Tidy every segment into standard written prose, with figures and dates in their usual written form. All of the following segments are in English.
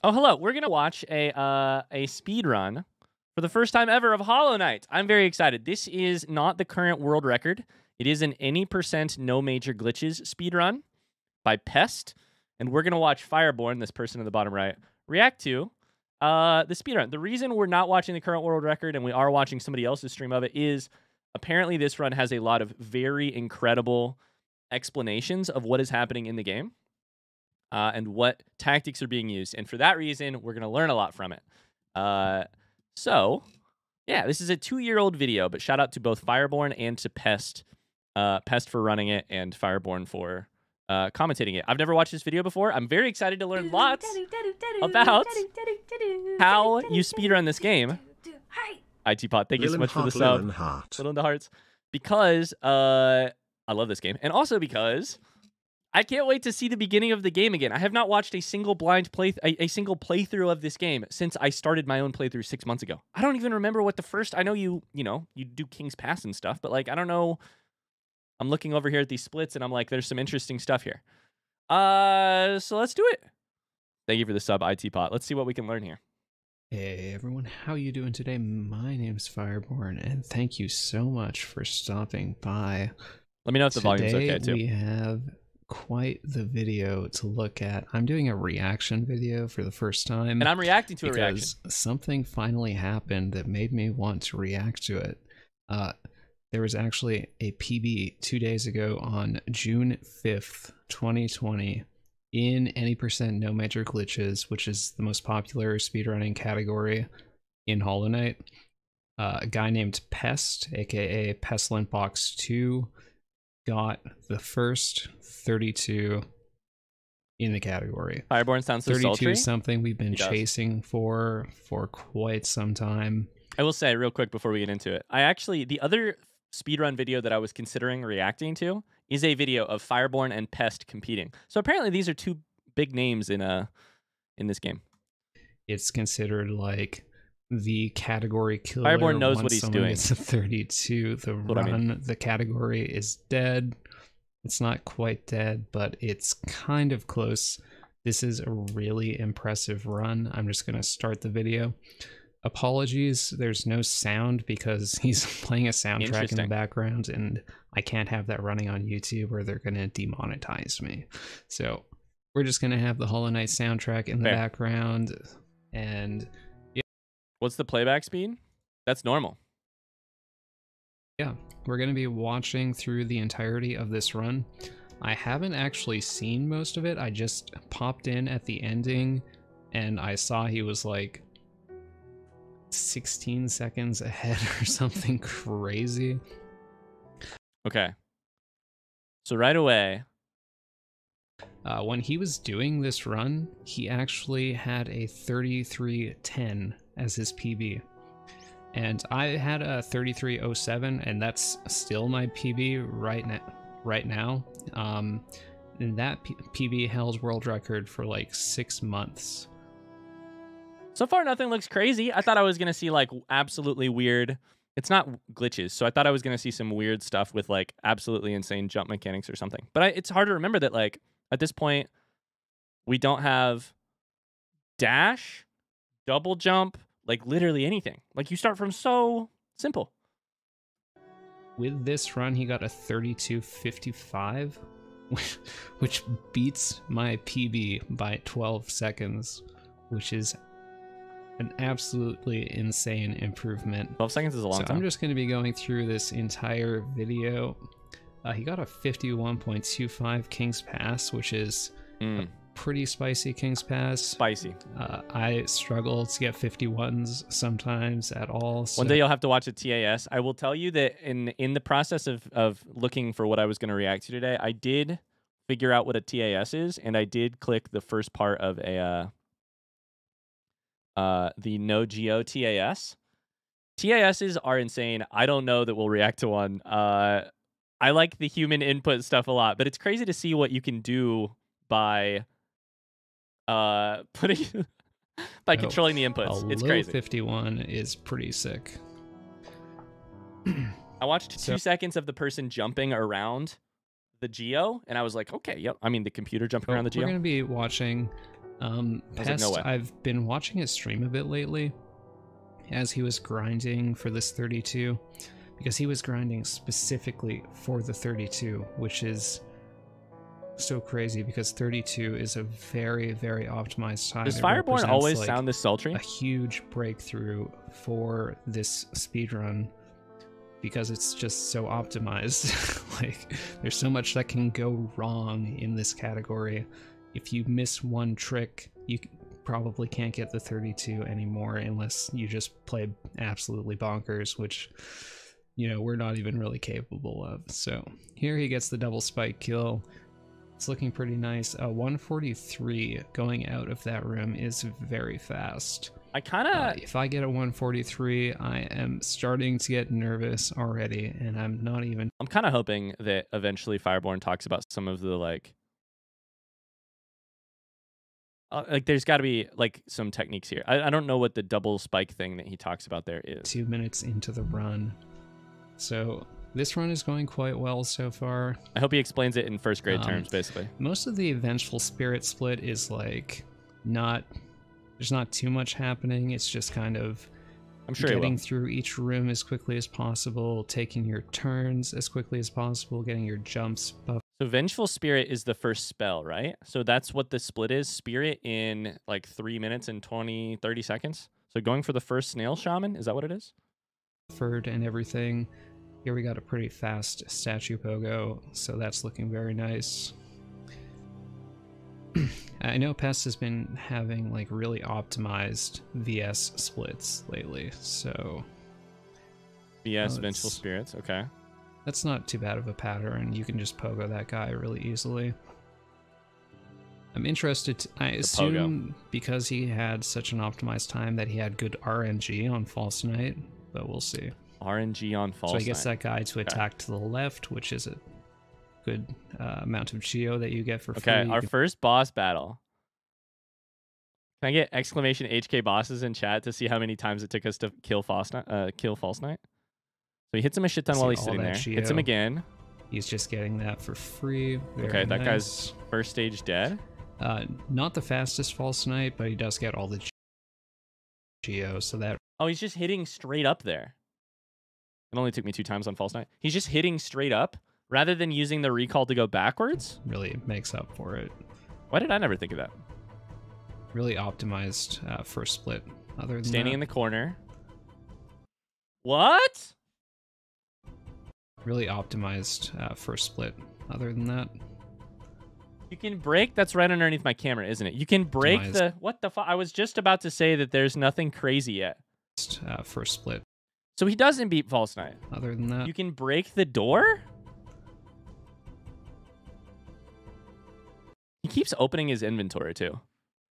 Oh, hello. We're gonna watch a speed run for the first time ever of Hollow Knight. I'm very excited. This is not the current world record. It is an any percent no major glitches speed run by Pest, and we're gonna watch Fireborn, this person in the bottom right, react to the speed run. The reason we're not watching the current world record and we are watching somebody else's stream of it is apparently this run has a lot of very incredible explanations of what is happening in the game. And what tactics are being used. And for that reason, we're going to learn a lot from it. So, yeah, this is a 2-year-old video, but shout out to both Fireborn and to Pest. Pest for running it and Fireborn for commentating it. I've never watched this video before. I'm very excited to learn lots about how you speedrun this game. ITPot, thank you so much for the sub. Little in the hearts. Because I love this game. And also because I can't wait to see the beginning of the game again. I have not watched a single single playthrough of this game since I started my own playthrough 6 months ago. I don't even remember what the first. I know you do King's Pass and stuff, but like I don't know. I'm looking over here at these splits and I'm like, there's some interesting stuff here. So let's do it. Thank you for the sub, ITPot. Let's see what we can learn here. Hey everyone, how you doing today? My name's Fireborn, and thank you so much for stopping by. Let me know if the volume's okay too. We have quite the video to look at. I'm doing a reaction video for the first time, and I'm reacting to a reaction. Something finally happened that made me want to react to it. There was actually a PB 2 days ago on June 5th, 2020 in any percent no major glitches, which is the most popular speedrunning category in Hollow Knight. A guy named Pest, aka Pestilent Box 2, got the first 32 in the category. Fireborn sounds so 32 sultry. Is something we've been chasing for quite some time. I will say real quick before we get into it, the other speedrun video that I was considering reacting to is a video of Fireborn and Pest competing. So apparently these are two big names in this game. It's considered like the category killer. Fireborn knows what he's doing. It's a 32. The category is dead. It's not quite dead, but it's kind of close. This is a really impressive run. I'm just going to start the video. Apologies, there's no sound because he's playing a soundtrack in the background, and I can't have that running on YouTube or they're going to demonetize me. So we're just going to have the Hollow Knight soundtrack in the background. And yeah. What's the playback speed? That's normal. Yeah, we're going to be watching through the entirety of this run. I haven't actually seen most of it. I just popped in at the ending and I saw he was like 16 seconds ahead or something crazy. Okay. So right away, when he was doing this run, he actually had a 33:10 as his PB. And I had a 33:07, and that's still my PB right now. And that PB held world record for like 6 months. So far, nothing looks crazy. I thought I was going to see, like, absolutely weird. It's not glitches, so I thought I was going to see some weird stuff with, like, absolutely insane jump mechanics or something. But it's hard to remember that, like, at this point, we don't have dash, double jump, like, literally anything. Like, you start from so simple. With this run, he got a 32:55, which beats my PB by 12 seconds, which is an absolutely insane improvement. 12 seconds is a long time. I'm just going to be going through this entire video. He got a 51.25 King's Pass, which is a pretty spicy King's Pass. Spicy. I struggle to get 51s sometimes at all. So. One day you'll have to watch a TAS. I will tell you that in the process of looking for what I was going to react to today, I did figure out what a TAS is, and I did click the first part of the no geo TAS. TASs are insane. I don't know that we'll react to one. I like the human input stuff a lot, but it's crazy to see what you can do by controlling the inputs. It's crazy. 51 is pretty sick. I watched 2 seconds of the person jumping around the geo, and I was like, okay, yep. I mean, the computer jumping around the geo. We're going to be watching Pest, no way. I've been watching his stream a bit lately as he was grinding for this 32, because he was grinding specifically for the 32, which is so crazy because 32 is a very, very optimized time. Does Fireborn always sound this sultry? A huge breakthrough for this speedrun because it's just so optimized. Like, there's so much that can go wrong in this category. If you miss one trick, you probably can't get the 32 anymore unless you just play absolutely bonkers, which, you know, we're not even really capable of. So here he gets the double spike kill. It's looking pretty nice. 143 going out of that room is very fast. I kind of... if I get a 143, I am starting to get nervous already, and I'm not even... I'm kind of hoping that eventually Fireborn talks about some of the, like there's got to be, like, some techniques here. I don't know what the double spike thing that he talks about there is. 2 minutes into the run. So... this run is going quite well so far. I hope he explains it in first grade terms, basically. Most of the Vengeful Spirit split is like there's not too much happening. It's just kind of getting through each room as quickly as possible, taking your turns as quickly as possible, getting your jumps buffed. So Vengeful Spirit is the first spell, right? So that's what the split is. Spirit in like 3 minutes and 30 seconds. So going for the first Snail Shaman, is that what it is? And everything. Here we got a pretty fast statue pogo, so that's looking very nice. I know Pest has been having like really optimized VS splits lately, so... VS, Vengeful Spirits, okay. That's not too bad of a pattern. You can just pogo that guy really easily. I'm interested, I assume because he had such an optimized time that he had good RNG on False Knight, but we'll see. RNG on False Knight. So I guess Knight. That guy to attack to the left, which is a good amount of geo that you get for free. Okay, our first boss battle. Can I get exclamation HK bosses in chat to see how many times it took us to kill False Knight? So he hits him a shit ton while he's sitting there. Geo. Hits him again. He's just getting that for free. Okay, that guy's first stage dead. Not the fastest False Knight, but he does get all the geo, so that... Oh, he's just hitting straight up there. It only took me 2 times on False Knight. He's just hitting straight up rather than using the recall to go backwards. Really makes up for it. Why did I never think of that? Really optimized first split. Other than standing in the corner. What? Really optimized first split. Other than that. You can break. That's right underneath my camera, isn't it? You can break the... What the fuck? I was just about to say that there's nothing crazy yet. First split. So he doesn't beat False Knight. Other than that. You can break the door? He keeps opening his inventory too.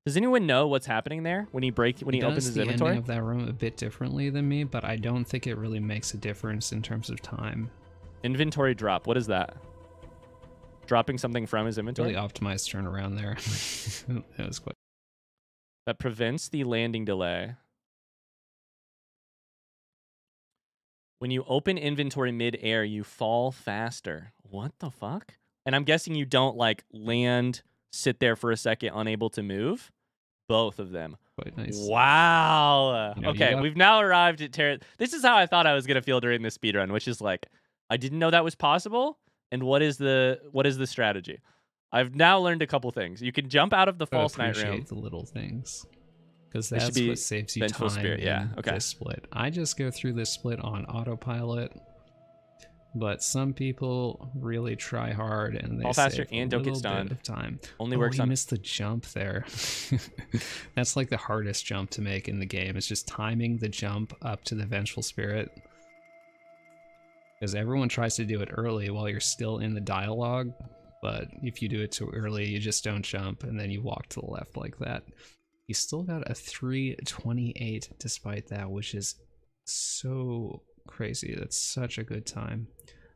Does anyone know what's happening there when he opens his inventory? Ending of that room a bit differently than me, but I don't think it really makes a difference in terms of time. Inventory drop. What is that? Dropping something from his inventory? Really optimized turnaround there. That was quite... That prevents the landing delay. When you open inventory mid-air, you fall faster. What the fuck? And I'm guessing you don't, like, land, sit there for a second, unable to move. Both of them. Quite nice. Wow. Okay, we've now arrived at Terra. This is how I thought I was going to feel during this speedrun, which is like, I didn't know that was possible. And what is the strategy? I've now learned a couple things. You can jump out of the False Knight room. Appreciate the little things. Because that's what saves you time Spirit. Yeah, okay. This split. I just go through this split on autopilot, but some people really try hard and they fall faster save and a don't get little stunned. bit of time. Only works on... You missed the jump there. That's like the hardest jump to make in the game. It's just timing the jump up to the Vengeful Spirit. Because everyone tries to do it early while you're still in the dialogue, but if you do it too early, you just don't jump and then you walk to the left like that. You still got a 328 despite that, which is so crazy. That's such a good time.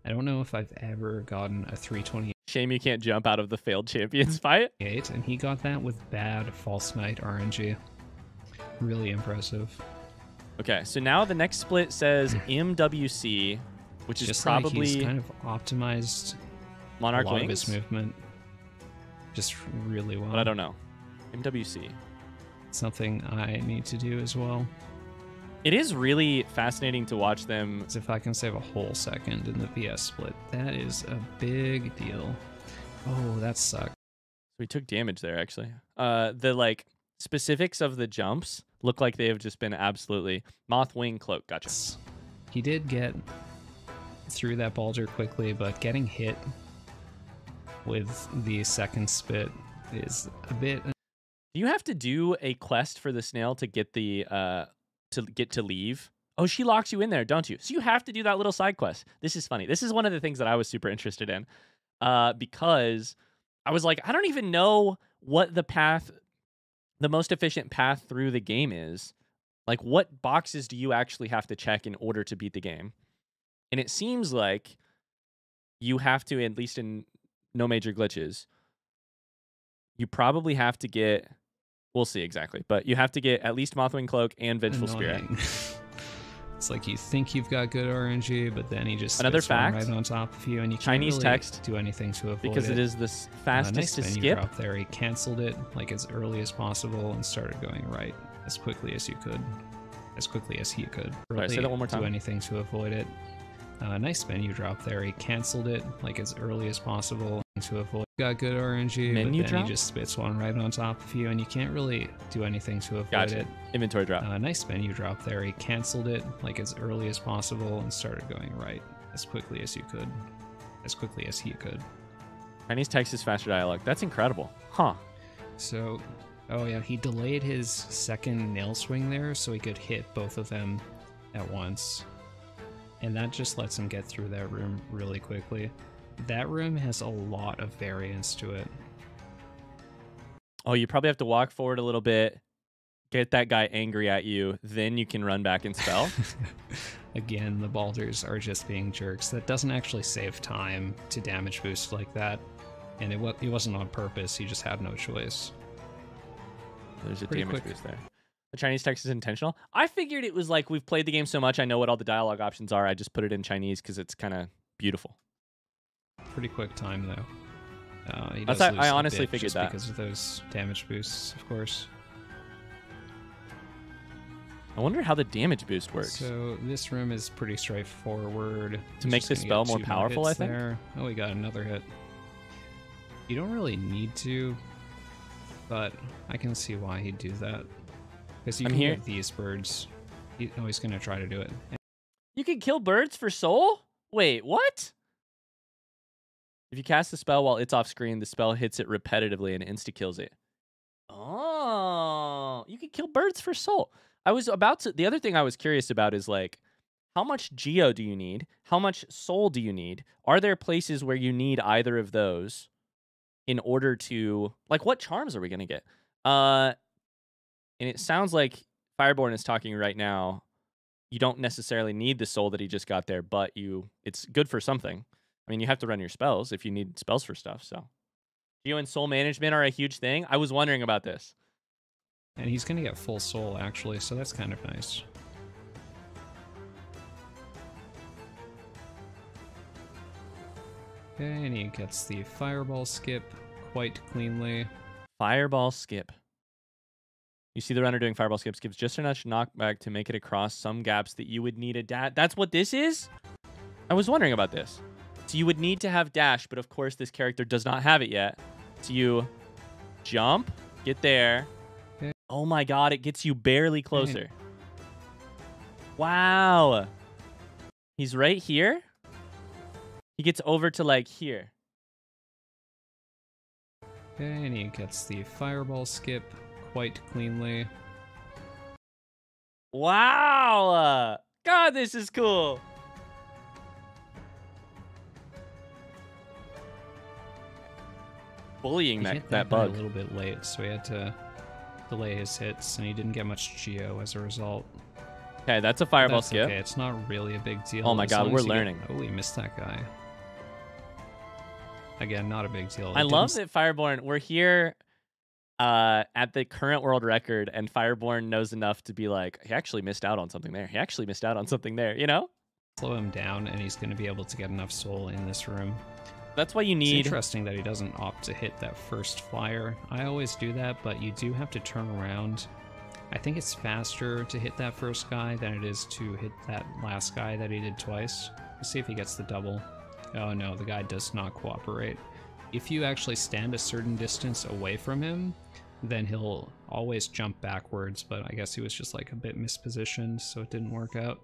I don't know if I've ever gotten a 328. Shame you can't jump out of the failed champions fight. And he got that with bad False Knight RNG. Really impressive. Okay, so now the next split says MWC, which is probably... Like he's kind of optimized Monarch a lot Wings? of his movement just really well. But I don't know. MWC. Something I need to do as well. It is really fascinating to watch them. As if I can save a whole second in the VS split. That is a big deal. Oh, that sucks. We took damage there, actually. The like specifics of the jumps look like they have just been absolutely moth wing cloak. Gotcha. He did get through that boulder quickly, but getting hit with the second spit is a bit. Do you have to do a quest for the snail to get the to leave? Oh, she locks you in there, don't you? So you have to do that little side quest. This is funny. This is one of the things that I was super interested in, because I was like, I don't even know what the most efficient path through the game is. Like, what boxes do you actually have to check in order to beat the game? And it seems like you have to, at least in No Major Glitches, you probably have to get, we'll see exactly, but you have to get at least Mothwing Cloak and Vengeful Spirit. It's like you think you've got good RNG, but then he just another spits one fact right on top of you, and you can't Chinese really text do anything to avoid because it is the fastest nice to menu skip. Drop there. He canceled it like as early as possible and started going right as quickly as you could, as quickly as he could. Sorry, say that one more time. Do anything to avoid it. Nice menu drop there. He canceled it like as early as possible to avoid. Got good RNG, Menu but then drop? he just spits one right on top of you, and you can't really do anything to avoid Gotcha. it. Inventory drop. Nice menu drop there. He canceled it like as early as possible and started going right as quickly as you could, as quickly as he could. Chinese text is faster dialogue. That's incredible. Huh. So, oh yeah, he delayed his second nail swing there so he could hit both of them at once. And that just lets him get through that room really quickly. That room has a lot of variance to it. Oh, you probably have to walk forward a little bit, get that guy angry at you, then you can run back and spell. Again, the boulders are just being jerks. That doesn't actually save time to damage boost like that. And it wasn't on purpose, he just had no choice. There's a Pretty damage quick. boost there. The Chinese text is intentional. I figured it was like, we've played the game so much, I know what all the dialogue options are. I just put it in Chinese because it's kind of beautiful. Pretty quick time, though. He That's does I lose a honestly bit figured just that. because of those damage boosts, of course. I wonder how the damage boost works. So this room is pretty straightforward. To He's make just the gonna spell get more 2 powerful, hits I think? there. Oh, we got another hit. You don't really need to, but I can see why he'd do that. Because you I'm can here. get these birds. He's going to try to do it. You can kill birds for soul? Wait, what? If you cast the spell while it's off screen, the spell hits it repetitively and insta-kills it. Oh, you can kill birds for soul. The other thing I was curious about is like, how much geo do you need? How much soul do you need? Are there places where you need either of those in order to, like, what charms are we going to get? And it sounds like Fireborn is talking right now. You don't necessarily need the soul that he just got there, but it's good for something. I mean, you have to run your spells if you need spells for stuff, so. Geo and soul management are a huge thing. I was wondering about this. And he's going to get full soul, actually, so that's kind of nice. Okay, and he gets the fireball skip quite cleanly. Fireball skip. You see the runner doing fireball skips gives just enough knockback to make it across some gaps that you would need a dash. That's what this is? I was wondering about this. So you would need to have dash, but of course this character does not have it yet. So you jump, get there. Okay. Oh my god, it gets you barely closer. Wow. He's right here. He gets over to like here. Okay, and he gets the fireball skip quite cleanly. Wow. God, this is cool. Bullying He hit that guy bug. a little bit late, so he had to delay his hits, and he didn't get much geo as a result. Okay, that's a fireball That's skip. okay, it's not really a big deal. Oh my as god, long we're as you get- learning. Oh, he missed that guy. Again, not a big deal. I It love didn't that Fireborn, we're here at the current world record, and Fireborn knows enough to be like, he actually missed out on something there. He actually missed out on something there, you know? slow him down, and he's going to be able to get enough soul in this room That's why you It's need... interesting that he doesn't opt to hit that first flyer. I always do that, but you do have to turn around. I think it's faster to hit that first guy than it is to hit that last guy that he did twice. Let's see if he gets the double. Oh no, the guy does not cooperate. If you actually stand a certain distance away from him, then he'll always jump backwards, but I guess he was just like a bit mispositioned, so it didn't work out.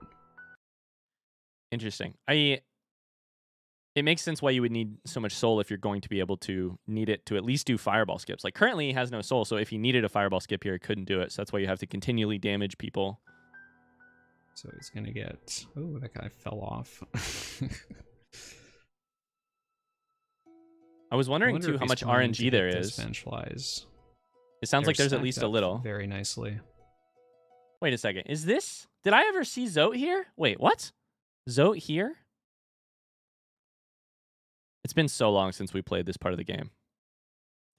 Interesting. It makes sense why you would need so much soul if you're going to be able to need it to at least do fireball skips. Like currently he has no soul, so if he needed a fireball skip here, he couldn't do it. So that's why you have to continually damage people. So he's gonna get... Oh, that guy fell off. I was wondering too how much RNG there is. Benchflies. It sounds like there's at least a little. Very nicely. Wait a second. Is this... Did I ever see Zote here? Wait, what? Zote here? It's been so long since we played this part of the game.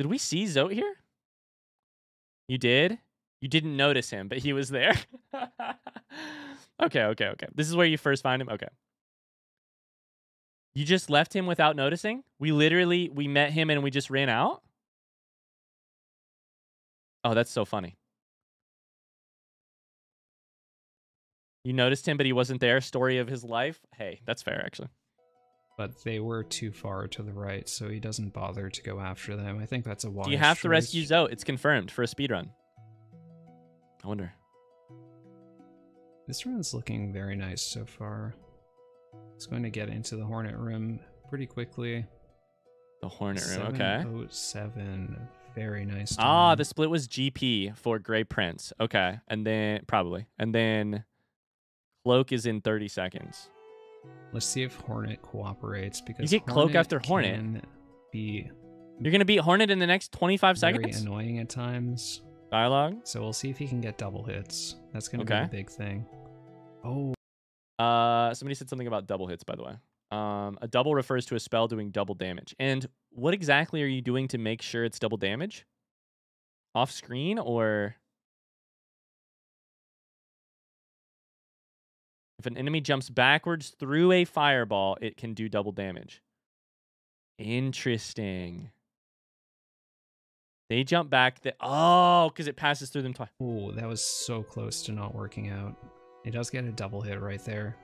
Did we see Zote here? You did? You didn't notice him, but he was there. Okay. This is where you first find him? Okay. You just left him without noticing? We met him and we just ran out? Oh, that's so funny. You noticed him, but he wasn't there. Story of his life? Hey, that's fair, actually. But they were too far to the right, so he doesn't bother to go after them. I think that's a wise Do you have to choice. rescue Zote? It's confirmed for a speedrun. I wonder. This run's looking very nice so far. It's going to get into the Hornet Room pretty quickly. The Hornet Room, okay. 7:07, very nice time. Ah, the split was GP for Grey Prince. Okay, and then, probably. And then Cloak is in 30 seconds. Let's see if Hornet cooperates, because you get Cloak after Hornet. You're going to beat Hornet in the next 25 very seconds? annoying at times. Dialogue? So we'll see if he can get double hits. That's going to be the big thing. Oh. Somebody said something about double hits, by the way. A double refers to a spell doing double damage. And what exactly are you doing to make sure it's double damage? Off screen or... If an enemy jumps backwards through a fireball, it can do double damage. Interesting. They jump back. Oh, because it passes through them twice. Oh, that was so close to not working out. He does get a double hit right there.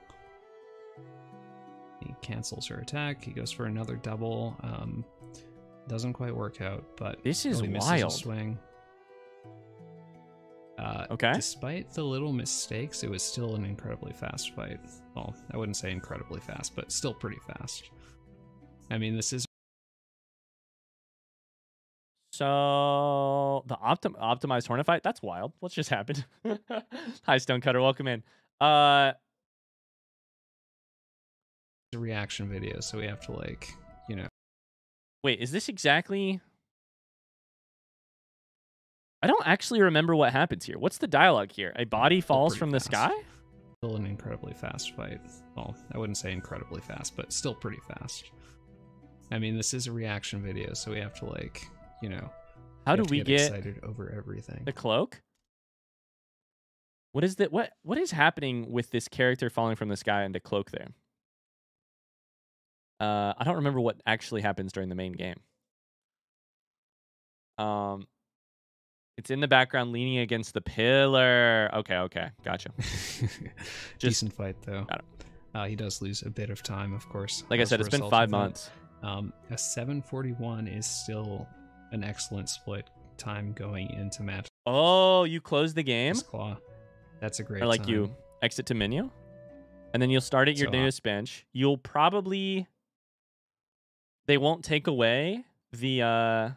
He cancels her attack. He goes for another double. Doesn't quite work out, but this is misses wild. A swing. Okay. Despite the little mistakes, it was still an incredibly fast fight. Well, I wouldn't say incredibly fast, but still pretty fast. I mean, this is... So, the optimized Hornet fight? That's wild. What just happened? Hi, Stonecutter. Welcome in. It's a reaction video, so we have to, like, you know... Wait, is this exactly... I don't actually remember what happens here. What's the dialogue here? A body falls from the sky? Still an incredibly fast fight. Well, I wouldn't say incredibly fast, but still pretty fast. I mean, this is a reaction video, so we have to, like, you know... How do we get excited over everything? The cloak? What is that? What is happening with this character falling from the sky into cloak there? I don't remember what actually happens during the main game. It's in the background leaning against the pillar. Okay. Gotcha. Decent fight, though. He does lose a bit of time, of course. Like I said, it's been 5 months. A 7:41 is still an excellent split time going into match. Oh, you close the game? Claw. That's a great Or like time. You exit to menu? And then you'll start at your newest bench. You'll probably... They won't take away the...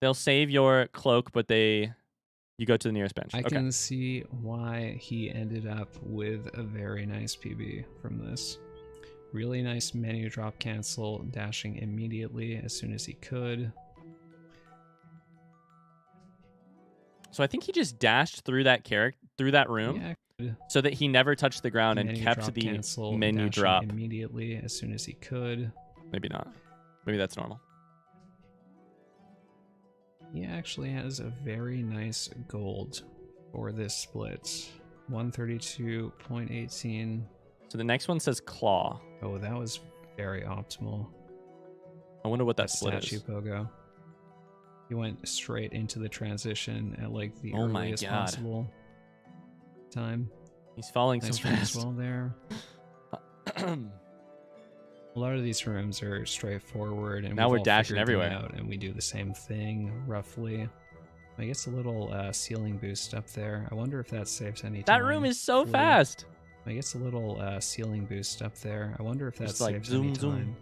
They'll save your cloak, but you go to the nearest bench. I can see why he ended up with a very nice PB from this. Really nice menu drop cancel, dashing immediately as soon as he could. So I think he just dashed through that room, so that he never touched the ground and kept the cancel, menu drop immediately as soon as he could. Maybe not. Maybe that's normal. He actually has a very nice gold for this split. 132.18. So the next one says claw. Oh, that was very optimal. I wonder what that split statue is. pogo. He went straight into the transition at like the Oh my earliest God. possible time. He's falling Nice so room fast. as well there. A lot of these rooms are straightforward, and Now we've we're all dashing figured them everywhere. out, and we do the same thing roughly. I guess a little ceiling boost up there. I wonder if that saves any time. That room is so Flea. fast. I guess a little ceiling boost up there. I wonder if that Just like saves zoom, any zoom. time.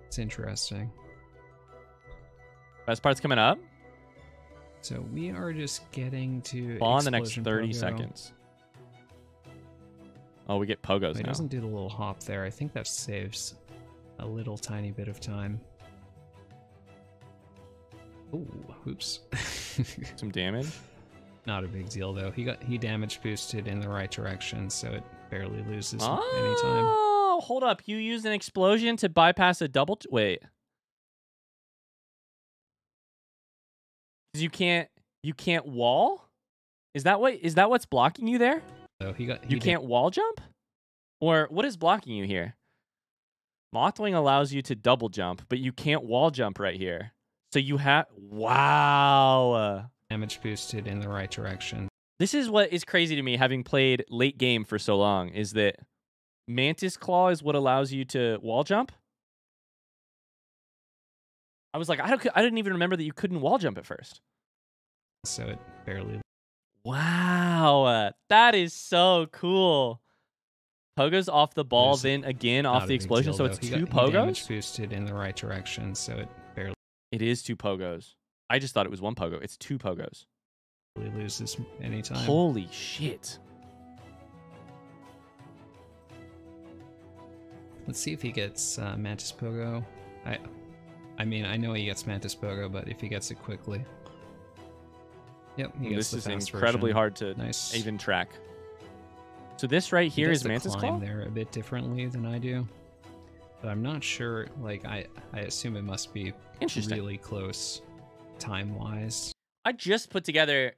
It's interesting. Best part's coming up. So we are just getting to Ball in the next explosion 30 pogo. seconds. Oh, we get pogos He now. doesn't do the little hop there. I think that saves a little tiny bit of time. Oh, oops. Some damage. Not a big deal though. He damage boosted in the right direction, so it barely loses any time. Oh, hold up. You used an explosion to bypass a double... Wait. You can't wall? Is that what's blocking you there? So You can't wall jump? Or what is blocking you here? Mothwing allows you to double jump, but you can't wall jump right here. So you have... Wow. damage boosted in the right direction. This is what is crazy to me, having played late game for so long, is that Mantis Claw is what allows you to wall jump. I was like, I didn't even remember that you couldn't wall jump at first. So it barely... Wow. That is so cool. Pogo's off the ball, There's then again off not a the big explosion. deal, So though. it's He two damage Pogos? boosted in the right direction, so it barely It is two Pogos. I just thought it was one Pogo. It's two Pogos. loses any time. Holy shit. Let's see if he gets Mantis Pogo. I mean, I know he gets Mantis Pogo, but if he gets it quickly. Yep, he gets This the is fast incredibly version. hard to Nice. even track. So this right He here does is the Mantis climb Claw? there a bit differently than I do. But I'm not sure, like, I assume it must be Interesting. really close time-wise. I just put together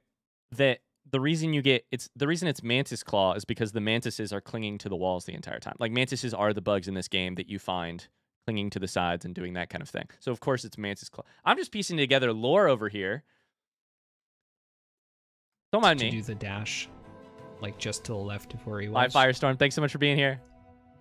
that the reason it's Mantis Claw is because the mantises are clinging to the walls the entire time. Like, mantises are the bugs in this game that you find clinging to the sides and doing that kind of thing. So of course it's Mantis Claw. I'm just piecing together lore over here. Don't mind To me. do the dash, like, just to the left of where he Bye, was. Firestorm. Thanks so much for being here.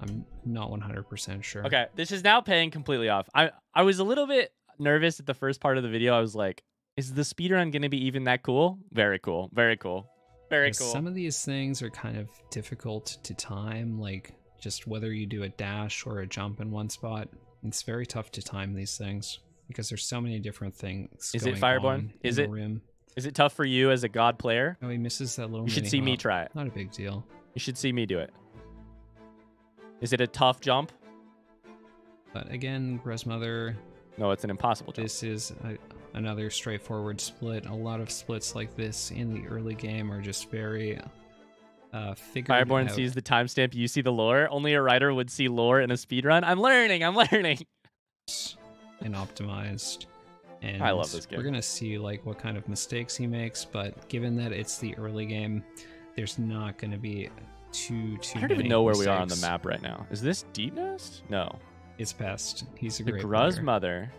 I'm not 100% sure. Okay, this is now paying completely off. I was a little bit nervous at the first part of the video. I was like, is the speedrun going to be even that cool? Very cool. Very cool. Very cool. Some of these things are kind of difficult to time, like just whether you do a dash or a jump in one spot. It's very tough to time these things because there's so many different things. Is it going Fireborn? on Is in it? the rim. Is it tough for you as a god player? Oh, he misses that little. You should mini see me hop. try it. Not a big deal. You should see me do it. Is it a tough jump? But again, Gruzmother, No, it's an impossible jump. this is another straightforward split. A lot of splits like this in the early game are just very figured Fireborn out. sees the timestamp. You see the lore. Only a writer would see lore in a speedrun. I'm learning. I'm learning. And optimized. And I love this game. We're gonna see like what kind of mistakes he makes, but given that it's the early game, there's not gonna be too I don't many even know where we are on the mistakes. map right now. Is this Deep Nest? No. It's best. He's a The great Gruz player. Mother.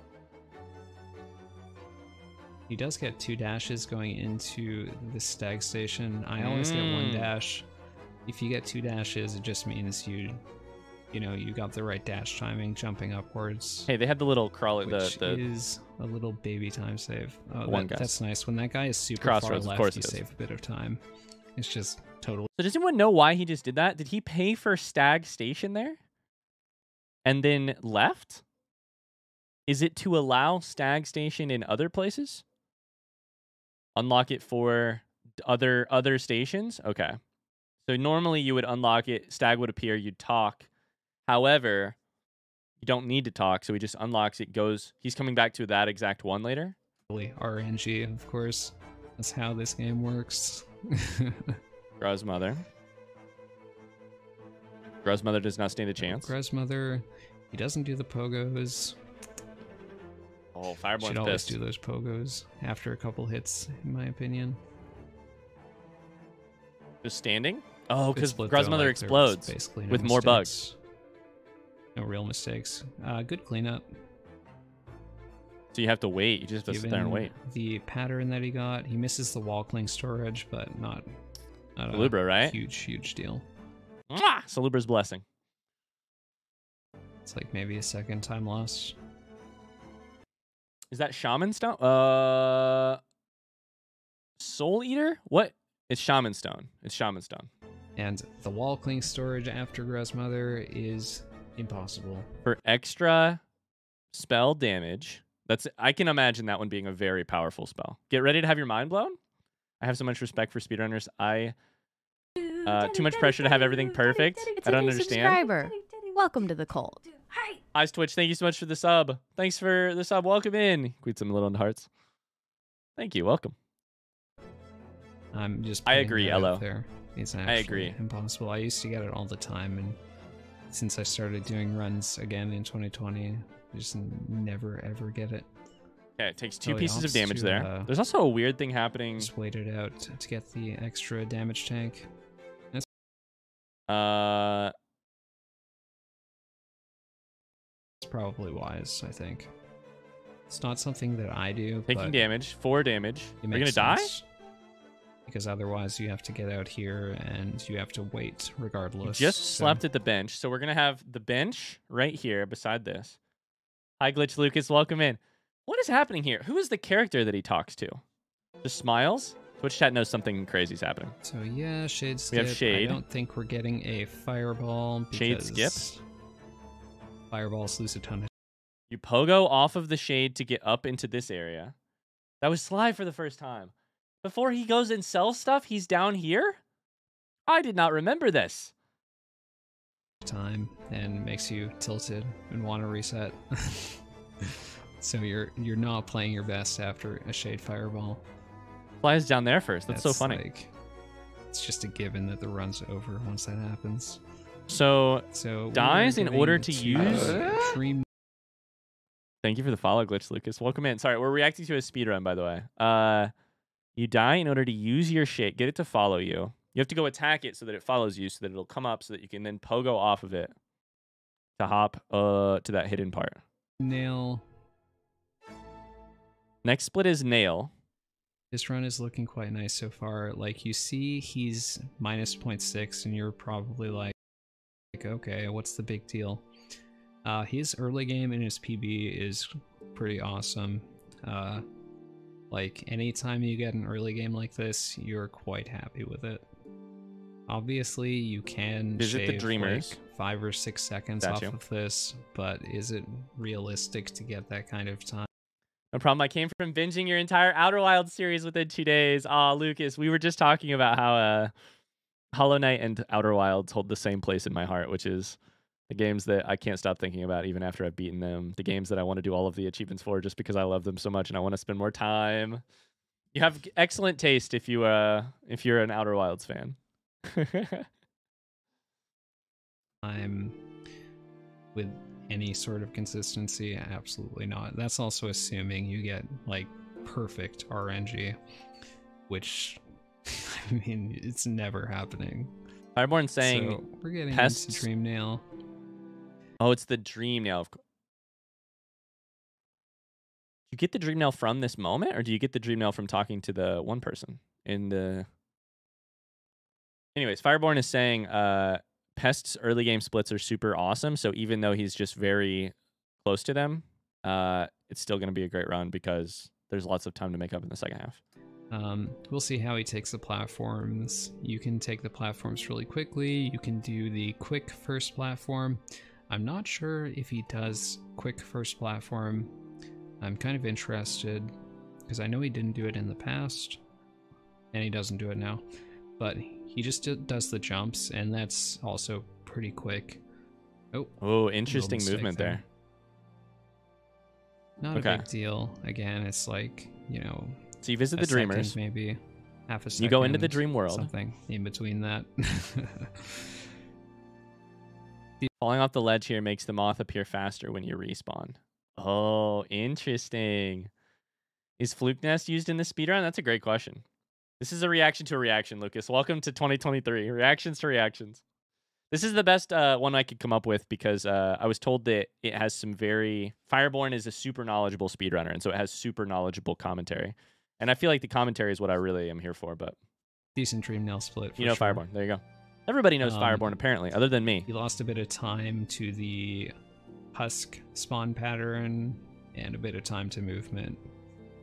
He does get 2 dashes going into the stag station. I always get 1 dash. If you get 2 dashes, it just means you got the right dash timing, jumping upwards. Hey, they had the little crawl. Which The is a little baby time save. Oh, One guess. that's nice. When that guy is super Crossroads, far of left, course you it is. save a bit of time. It's just totally. So does anyone know why he just did that? Did he pay for Stag Station there? And then left? Is it to allow Stag Station in other places? Unlock it for other stations? Okay. So normally you would unlock it, Stag would appear, you'd talk. However, you don't need to talk, so he just unlocks it, he's coming back to that exact one later. RNG, of course. That's how this game works. Gruz Mother. Gruz Mother does not stand a chance. Gruzmother, he doesn't do the pogos. Oh, Fireborn's Should always pissed. do those pogos after a couple hits, in my opinion. Just standing? Oh, Good because split, Gruz though, Mother like, there's explodes basically no with more bugs. mistakes. No real mistakes. Good cleanup. So you have to wait. You just have to sit there and wait. The pattern that he got, he misses the wall cling storage, but not Salubra, right? Huge deal. Mwah! Salubra's blessing. It's like maybe a second time lost. Is that Shaman Stone? Soul Eater? What? It's Shaman Stone. It's Shaman Stone. And the wall cling storage after Grandmother is impossible. For extra spell damage, I can imagine that one being a very powerful spell. Get ready to have your mind blown. I have so much respect for speedrunners. Too much pressure to have everything perfect. I don't understand. Subscriber. Welcome to the cult. Eyes Twitch, thank you so much for the sub. Thanks for the sub. Welcome in. Quit some little hearts. Thank you. Welcome. I agree, Elo. There. It's actually impossible. I used to get it all the time, and since I started doing runs again in 2020, I just never ever get it. Okay, it takes 2 pieces of damage there. There's also a weird thing happening. Just wait it out to get the extra damage tank. It's probably wise, I think. It's not something that I do. Taking damage, 4 damage. Are you gonna die? Because otherwise you have to get out here and you have to wait regardless. You just slept at the bench. So we're going to have the bench right here beside this. Hi, Glitch Lucas. Welcome in. What is happening here? Who is the character that he talks to? Just smiles? Twitch chat knows something crazy is happening. So yeah, Shade skip. We have Shade. I don't think we're getting a Fireball. Shade skip. Fireballs lose a ton of... You pogo off of the Shade to get up into this area. That was Sly for the first time. Before he goes and sells stuff, he's down here? I did not remember this. Time and makes you tilted and want to reset. So you're not playing your best after a Shade Fireball. Flies down there first. That's so funny. Like, it's just a given that the run's over once that happens. So dies in order to use... Dream. Thank you for the follow, Glitch Lucas. Welcome in. Sorry, we're reacting to a speedrun, by the way. You die in order to use your Shade. Get it to follow you. You have to go attack it so that it follows you, so that it'll come up, so that you can then pogo off of it to hop to that hidden part. Nail. Next split is Nail. This run is looking quite nice so far. Like, you see he's minus 0.6, and you're probably like, okay, what's the big deal? His early game in his PB is pretty awesome. Like, anytime you get an early game like this, you're quite happy with it. Obviously, you can visit the Dreamers. Like 5 or 6 seconds off of this, but is it realistic to get that kind of time? No problem. I came from binging your entire Outer Wilds series within 2 days. Aw, Lucas, we were just talking about how Hollow Knight and Outer Wilds hold the same place in my heart, which is the games that I can't stop thinking about even after I've beaten them. The games that I want to do all of the achievements for just because I love them so much and I want to spend more time. You have excellent taste if you're an Outer Wilds fan. I'm with any sort of consistency, absolutely not. That's also assuming you get like perfect RNG, which I mean it's never happening. Fireborn saying so we're getting pests. Into Dream Nail. Oh, it's the Dream Nail. You get the Dream Nail from this moment, or do you get the Dream Nail from talking to the one person in the... Anyways, Fireborn is saying Pest's early game splits are super awesome, so even though he's just very close to them, it's still going to be a great run because there's lots of time to make up in the second half. We'll see how he takes the platforms. You can take the platforms really quickly. You can do the quick first platform. I'm not sure if he does quick first platform. I'm kind of interested because I know he didn't do it in the past and he doesn't do it now, but he just does the jumps and that's also pretty quick. Oh, interesting movement there. Not a big deal. Again, it's like, you know, so you visit the Dreamers, maybe half a second. You go into the dream world. Something in between that. Falling off the ledge here makes the moth appear faster when you respawn. Oh, interesting. Is Fluke Nest used in the speedrun? That's a great question. This is a reaction to a reaction, Lucas. Welcome to 2023. Reactions to reactions. This is the best one I could come up with because I was told that it has some very... Fireborn is a super knowledgeable speedrunner, and so it has super knowledgeable commentary. And I feel like the commentary is what I really am here for, but... Decent dream nail split, for You know sure. Fireborn. There you go. Everybody knows Fireborn, apparently, other than me. He lost a bit of time to the husk spawn pattern and a bit of time to movement.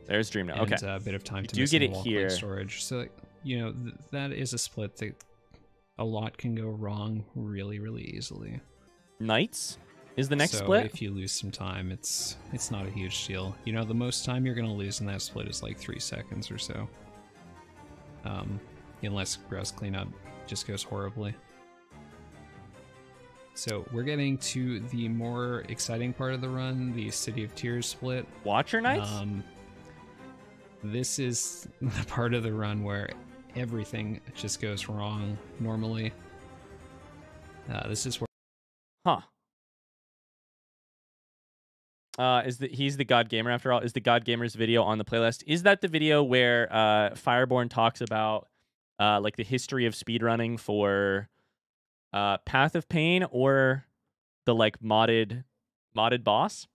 There's dream nail. And Okay. a bit of time to do get it wall here. storage. So, you know, that is a split that a lot can go wrong really, really easily. Knights is the next so split. If you lose some time, it's not a huge deal. You know, the most time you're going to lose in that split is like 3 seconds or so. Unless grouse cleanup just goes horribly. So we're getting to the more exciting part of the run, the City of Tears split. Watcher Knights? This is the part of the run where everything just goes wrong normally. This is where... Huh. He's the God Gamer after all. Is the God Gamer's video on the playlist? Is that the video where Fireborn talks about like the history of speedrunning for Path of Pain or the like modded boss?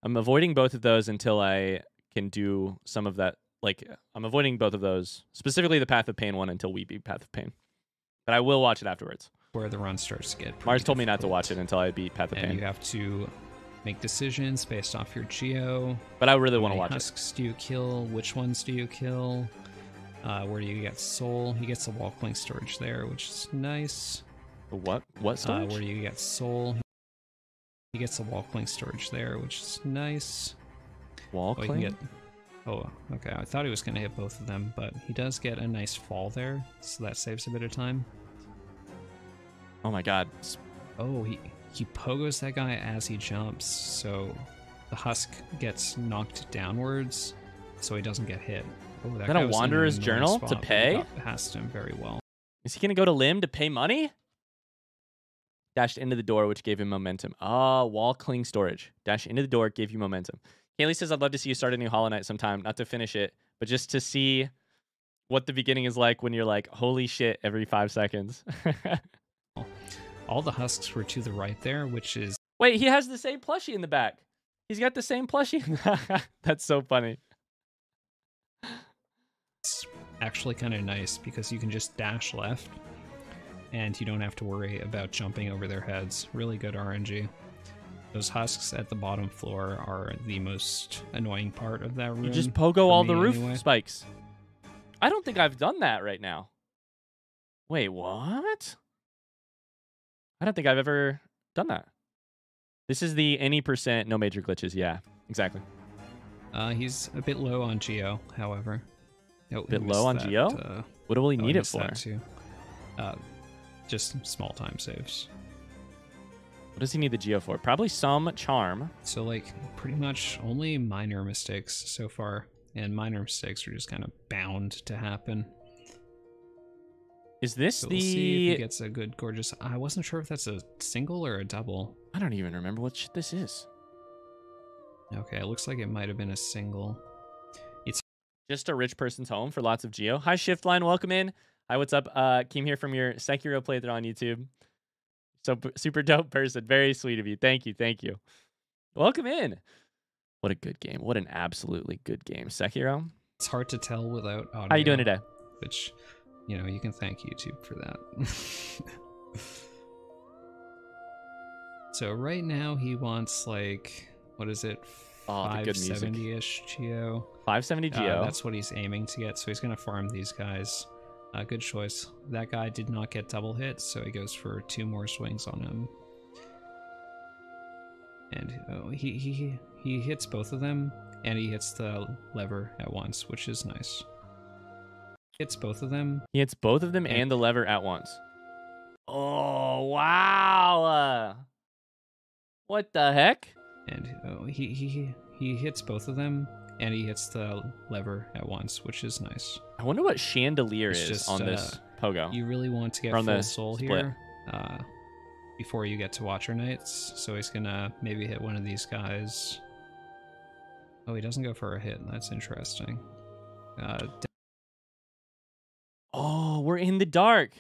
I'm avoiding both of those until I can do some of that. Like, I'm avoiding both of those, specifically the Path of Pain one, until we beat Path of Pain. But I will watch it afterwards. Where the run starts to get Mars told me not to watch it until I beat Path of Pain. And you have to make decisions based off your geo. But I really want to watch husks do you kill? Which ones do you kill? Where do you get soul? He gets a wall clink storage there, which is nice. What storage? Where do you get soul? He gets a wall clink storage there, which is nice. Wall clink? Oh, okay. I thought he was going to hit both of them, but he does get a nice fall there, so that saves a bit of time. Oh my god. Oh, he pogos that guy as he jumps, so the husk gets knocked downwards, so he doesn't get hit. Oh, that a Wanderer's Journal to pay? Past him very well. Is he going to go to Limb to pay money? Dashed into the door, which gave him momentum. Ah, wall cling storage. Dash into the door, gave you momentum. Kaylee says, I'd love to see you start a new Hollow Knight sometime. Not to finish it, but just to see what the beginning is like when you're like, holy shit, every 5 seconds. All the husks were to the right there, which is... Wait, he has the same plushie in the back. He's got the same plushie. That's so funny. It's actually kind of nice because you can just dash left and you don't have to worry about jumping over their heads. Really good RNG. Those husks at the bottom floor are the most annoying part of that room. You just pogo all the roof spikes. I don't think I've done that right now. Wait, what? I don't think I've ever done that. This is the any % no major glitches. Yeah, exactly. He's a bit low on Geo, however. Oh, a bit low on Geo? What will he need it for? Too. Just small time saves. What does he need the Geo for? Probably some charm. So, like, pretty much only minor mistakes so far. And minor mistakes are just kind of bound to happen. Is this so the... We'll see if he gets a good, gorgeous... I wasn't sure if that's a single or a double. I don't even remember what this is. Okay, it looks like it might have been a single. It's just a rich person's home for lots of Geo. Hi, Shiftline. Welcome in. Hi, what's up? Came here from your Sekiro playthrough on YouTube. So super dope person. Very sweet of you. Thank you. Thank you. Welcome in. What a good game. What an absolutely good game. Sekiro. It's hard to tell without audio. How you doing today? Which, you know, you can thank YouTube for that. So right now he wants like, what is it? 570-ish Geo. 570 Geo. That's what he's aiming to get. So he's going to farm these guys. Good choice. That guy did not get double hits, so he goes for 2 more swings on him. And he hits both of them, and he hits the lever at once, which is nice. Hits both of them. He hits both of them and the lever at once. Oh, wow. What the heck? And he hits both of them, and he hits the lever at once, which is nice. I wonder what chandelier is just, on this pogo. You really want to get full soul here before you get to Watcher Knights. So he's gonna maybe hit one of these guys. Oh, he doesn't go for a hit. That's interesting. Oh, we're in the dark.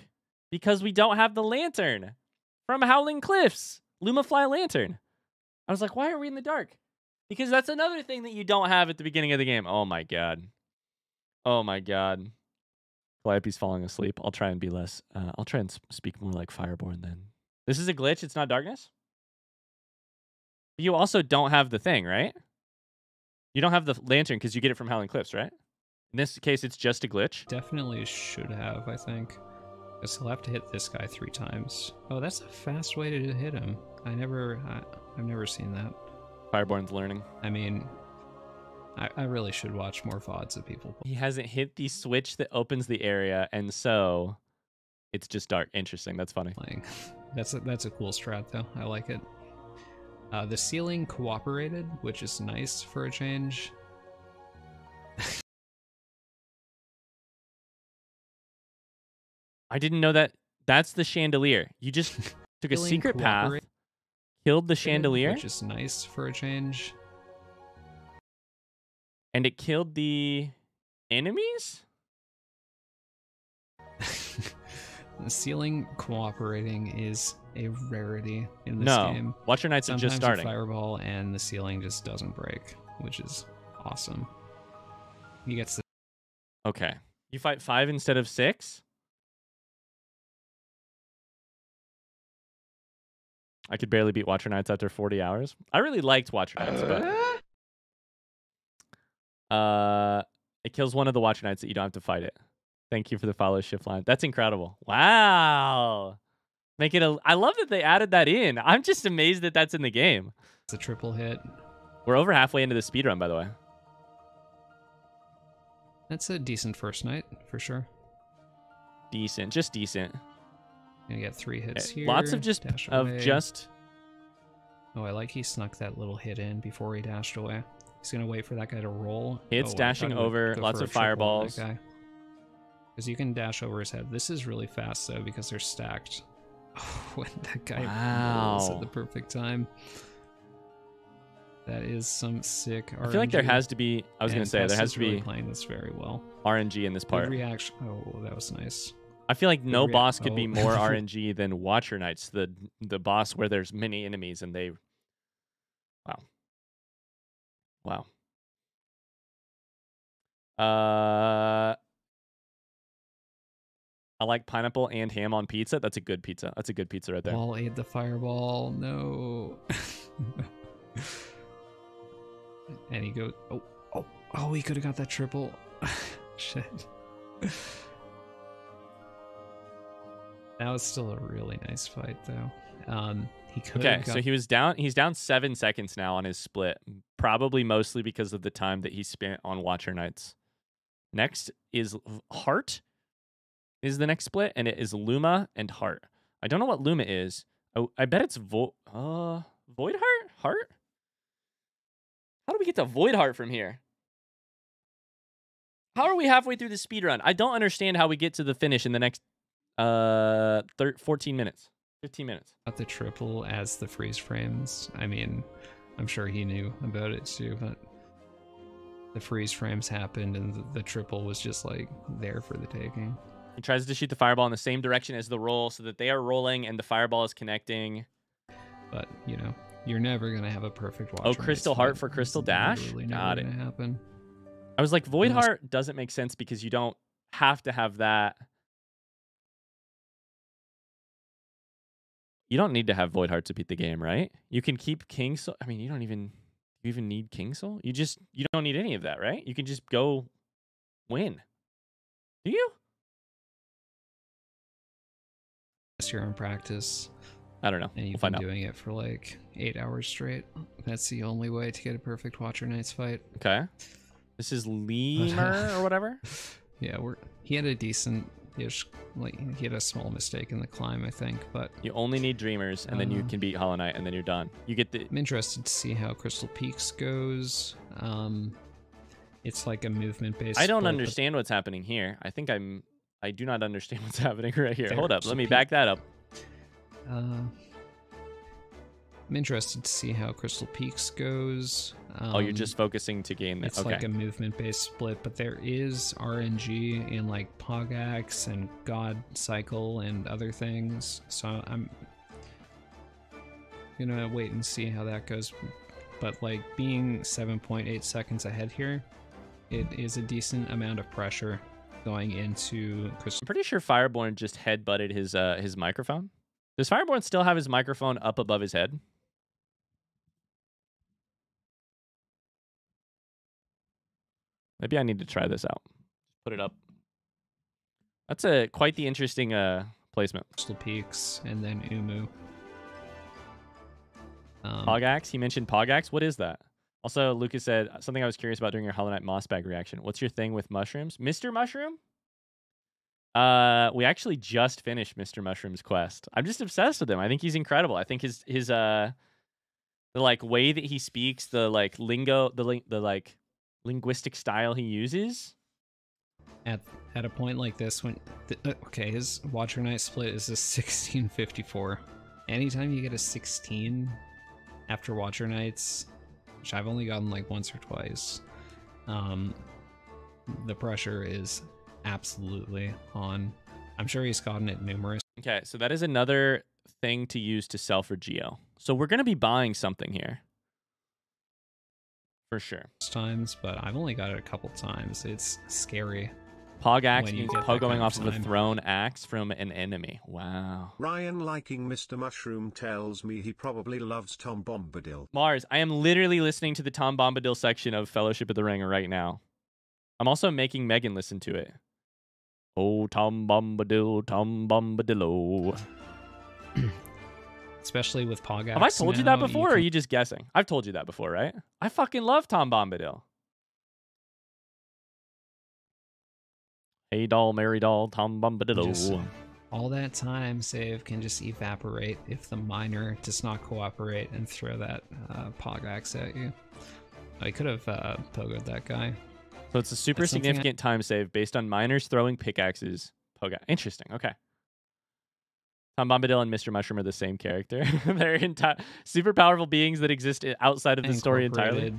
Because we don't have the lantern from Howling Cliffs. Lumafly lantern. I was like, why are we in the dark? Because that's another thing that you don't have at the beginning of the game. Oh my god. Oh my god. Calliope's falling asleep. I'll try and be less. I'll try and speak more like Fireborn then. This is a glitch. It's not darkness. You also don't have the thing, right? You don't have the lantern because you get it from Howling Cliffs, right? In this case, it's just a glitch. Definitely should have, I think. Because he'll have to hit this guy 3 times. Oh, that's a fast way to hit him. I've never seen that. Fireborn's learning. I mean, I really should watch more VODs of people. He hasn't hit the switch that opens the area, and so it's just dark. Interesting. That's funny. Playing. That's a cool strat, though. I like it. The ceiling cooperated, which is nice for a change. I didn't know that. That's the chandelier. You just took a secret path, killed the chandelier, which is nice for a change. And it killed the enemies? The ceiling cooperating is a rarity in this game. Watcher Knights are just starting. Fireball and the ceiling just doesn't break, which is awesome. He gets the... Okay. You fight 5 instead of 6? I could barely beat Watcher Knights after 40 hours. I really liked Watcher Knights, but it kills one of the Watcher Knights that you don't have to fight it. Thank you for the follow shift line. That's incredible. Wow. Make it I love that they added that in. I'm just amazed that that's in the game. It's a triple hit. We're over halfway into the speedrun, by the way. That's a decent first night, for sure. Decent. Just decent. Gonna get 3 hits here. Lots of just Oh, I like he snuck that little hit in before he dashed away. He's gonna wait for that guy to roll. Hits, dashing over, lots of fireballs. Because you can dash over his head. This is really fast though because they're stacked. Oh, when that guy rolls at the perfect time. That is some sick RNG. I feel like there has to be. I was gonna say there has to be playing this very well. RNG in this part. Reaction. Oh, that was nice. I feel like no boss could be more RNG than Watcher Knights, the boss where there's many enemies and they... Wow. I like pineapple and ham on pizza. That's a good pizza. That's a good pizza right there. Ball ate the fireball. No. And he goes... Oh, he could have got that triple. Shit. That was still a really nice fight, though. He could. Okay, so he was down. He's down 7 seconds now on his split, probably mostly because of the time that he spent on Watcher Knights. Next is Heart. Is the next split, and it is Luma and Heart. I don't know what Luma is. Oh, I bet it's Void Heart. Heart. How do we get to Void Heart from here? How are we halfway through the speedrun? I don't understand how we get to the finish in the next 14 minutes. 15 minutes. Got the triple as the freeze frames. I mean, I'm sure he knew about it too, but the freeze frames happened and the triple was just like there for the taking. He tries to shoot the fireball in the same direction as the roll so that they are rolling and the fireball is connecting. But, you know, you're never going to have a perfect watch. Oh, Crystal Heart for Crystal Dash? Got it. Happen. I was like, Void Heart doesn't make sense because you don't have to have that. You don't need to have Void Heart to beat the game, right? You can keep King Soul. I mean, you don't even need King Soul. You don't need any of that, right? You can just go win. Do you? You're in practice. I don't know. And you've been doing it for like 8 hours straight. That's the only way to get a perfect Watcher Knights fight. Okay. This is Lemur or whatever. Yeah, he had a decent. He had a small mistake in the climb, I think, but you only need Dreamers, and then you can beat Hollow Knight, and then you're done. You get the. I'm interested to see how Crystal Peaks goes. It's like a movement-based. I don't understand what's happening here. I do not understand what's happening right here. Hold up, let me back that up. I'm interested to see how Crystal Peaks goes. Oh, you're just focusing to gain this. It's like a movement-based split, but there is RNG in like Pogax and God Cycle and other things. So I'm gonna wait and see how that goes. But like being 7.8 seconds ahead here, it is a decent amount of pressure going into Crystal. I'm pretty sure Fireborn just head-butted his microphone. Does Fireborn still have his microphone up above his head? Maybe I need to try this out. Put it up. That's quite the interesting placement. Crystal Peaks and then Umu. Pogax. He mentioned Pogax. What is that? Also, Lucas said something I was curious about during your Hollow Knight Moss Bag reaction. What's your thing with mushrooms, Mr. Mushroom? We actually just finished Mr. Mushroom's quest. I'm just obsessed with him. I think he's incredible. I think his the like way that he speaks, the like lingo, the like linguistic style he uses. At a point like this, when okay, his Watcher Knight split is a 1654. Anytime you get a 16 after Watcher Knights, which I've only gotten like once or twice, the pressure is absolutely on. I'm sure he's gotten it numerous. Okay, so that is another thing to use to sell for Geo. So we're gonna be buying something here. For sure. Times, but I've only got it a couple times. It's scary. Pogax means pogoing off of a thrown axe from an enemy. Wow. Ryan liking Mr. Mushroom tells me he probably loves Tom Bombadil. Mars, I am literally listening to the Tom Bombadil section of Fellowship of the Ring right now. I'm also making Megan listen to it. Oh, Tom Bombadil, Tom Bombadillo. Especially with Pogax. Have I told you that before, or are you just guessing? I've told you that before, right? I fucking love Tom Bombadil. Hey doll, Mary doll, Tom Bombadillo. All that time save can just evaporate if the miner does not cooperate and throw that Pogax at you. I could have pogoed that guy. So it's a super significant time save based on miners throwing pickaxes. Pogax. Interesting. Okay. Tom Bombadil and Mr. Mushroom are the same character. They're super powerful beings that exist outside of the story entirely.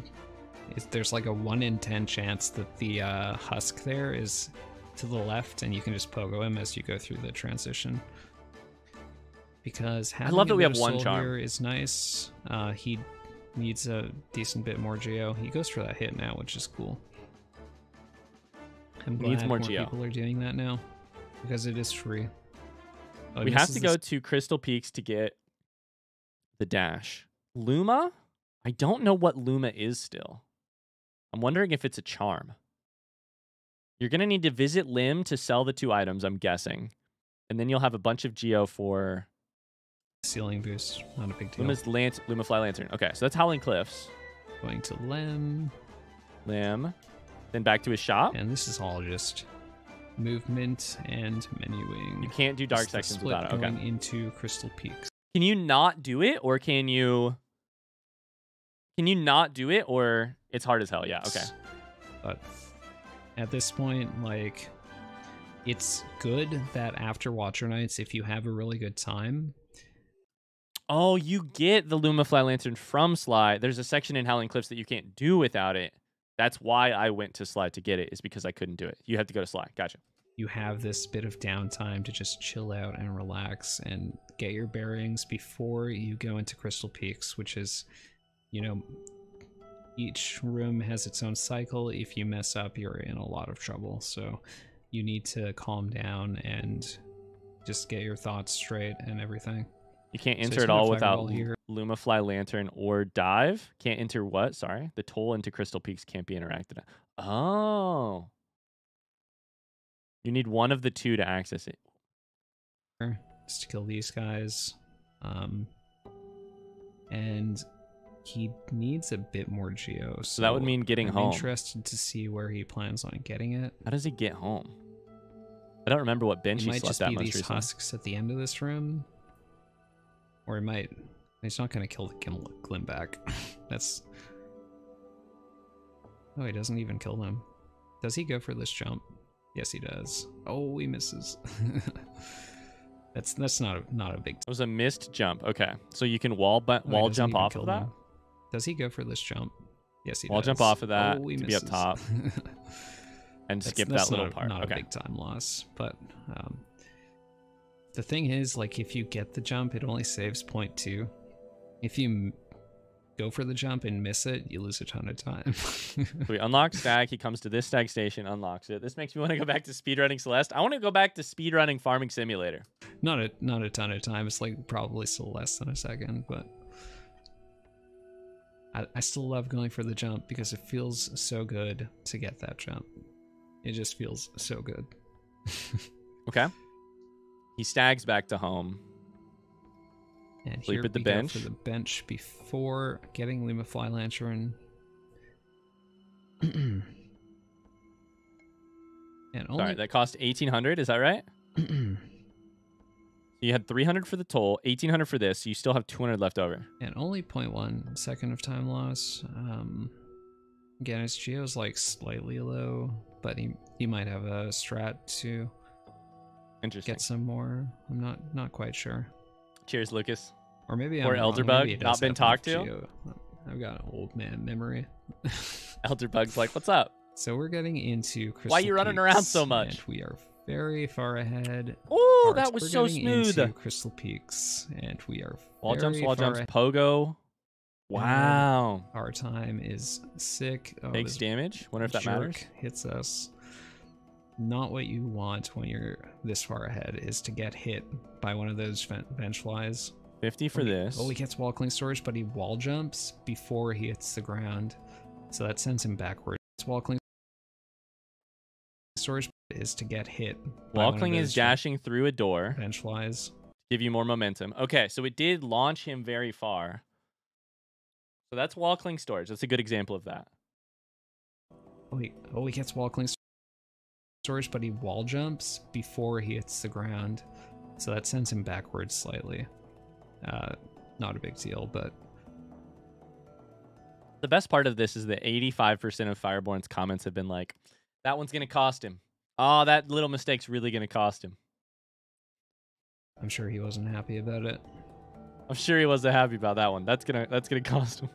There's like a 1 in 10 chance that the husk there is to the left, and you can just pogo him as you go through the transition. Because having I love that we have one charm here is nice. He needs a decent bit more geo. He goes for that hit now, which is cool. I'm glad more people are doing that now because it is free. Oh, we have to go to Crystal Peaks to get the dash. Luma? I don't know what Luma is still. I'm wondering if it's a charm. You're going to need to visit Lim to sell the 2 items, I'm guessing. And then you'll have a bunch of geo for... Ceiling boost, not a big deal. Luma Fly Lantern. Okay, so that's Howling Cliffs. Going to Lim. Then back to his shop. And this is all just movement and menuing. You can't do dark sections without it. Okay. Going into Crystal Peaks. Can you not do it, or can you not do it, or it's hard as hell? Yeah, okay. But at this point, like, it's good that after Watcher Nights, if you have a really good time... Oh, you get the Luma Fly Lantern from Sly. There's a section in Howling Cliffs that you can't do without it. That's why I went to Sly to get it, is because I couldn't do it. You have to go to Sly. Gotcha. You have this bit of downtime to just chill out and relax and get your bearings before you go into Crystal Peaks, which is, you know, each room has its own cycle. If you mess up, you're in a lot of trouble. So you need to calm down and just get your thoughts straight and everything. You can't enter it all without Luma Fly Lantern or dive. Can't enter what? Sorry. The toll into Crystal Peaks can't be interacted. Oh. You need one of the 2 to access it. Just to kill these guys. And he needs a bit more geo. So that would mean getting home. I'm interested to see where he plans on getting it. How does he get home? I don't remember what bench he slept at most recently. It might just be these husks at the end of this room. Or he might... He's not going to kill the Glimback. That's... Oh, he doesn't even kill them. Does he go for this jump? Yes, he does. Oh, he misses. That's not a big. It was a missed jump. Okay, so you can wall jump off of that. Does he go for this jump? Yes, he does. Wall jump off of that Oh, he to misses. be up top and skip that little part. Not okay. a big time loss, but the thing is, like, if you get the jump, it only saves 0.2. If you go for the jump and miss it, you lose a ton of time. So we unlock stag. He comes to this stag station, unlocks it. This makes me want to go back to speedrunning Celeste. I want to go back to speedrunning Farming Simulator. Not a ton of time. It's like probably still less than a second, but I still love going for the jump because it feels so good to get that jump. It just feels so good. Okay. He stags back to home. And Sleep here at the we bench. go for the bench before getting Lima Fly Lantern. And only... Sorry, that cost 1,800. Is that right? You had 300 for the toll, 1,800 for this. So you still have 200 left over. And only 0.1 second of time loss. Again, his geo's like slightly low, but he might have a strat to Interesting. get some more. I'm not quite sure. Cheers, Lucas. Or maybe Or I'm wrong. Elderbug, Maybe it not does been have talked enough to? geo. I've got an old man memory. Elderbug's like, what's up? So we're getting into Crystal Why are you running around Peaks, so much? And we are very far ahead. Oh, that We're was so getting smooth. into Crystal Peaks, and we are Wall very jumps, far pogo. Wow. Our time is sick. Oh, Takes this damage. Wonder if that jerk matters. hits us. Not what you want when you're this far ahead is to get hit by one of those bench flies. 50 for this. Oh, he gets wall cling storage, but he wall jumps before he hits the ground. So that sends him backwards. Wall cling storage is to get hit. Wall cling is dashing through a door. Bench flies. Give you more momentum. Okay, so it did launch him very far. So that's wall cling storage. That's a good example of that. Oh, he gets wall cling storage, but he wall jumps before he hits the ground. So that sends him backwards slightly. Not a big deal, but... The best part of this is that 85% of Fireborn's comments have been like, that one's going to cost him. Oh, that little mistake's really going to cost him. I'm sure he wasn't happy about it. I'm sure he wasn't happy about that one. That's gonna cost him.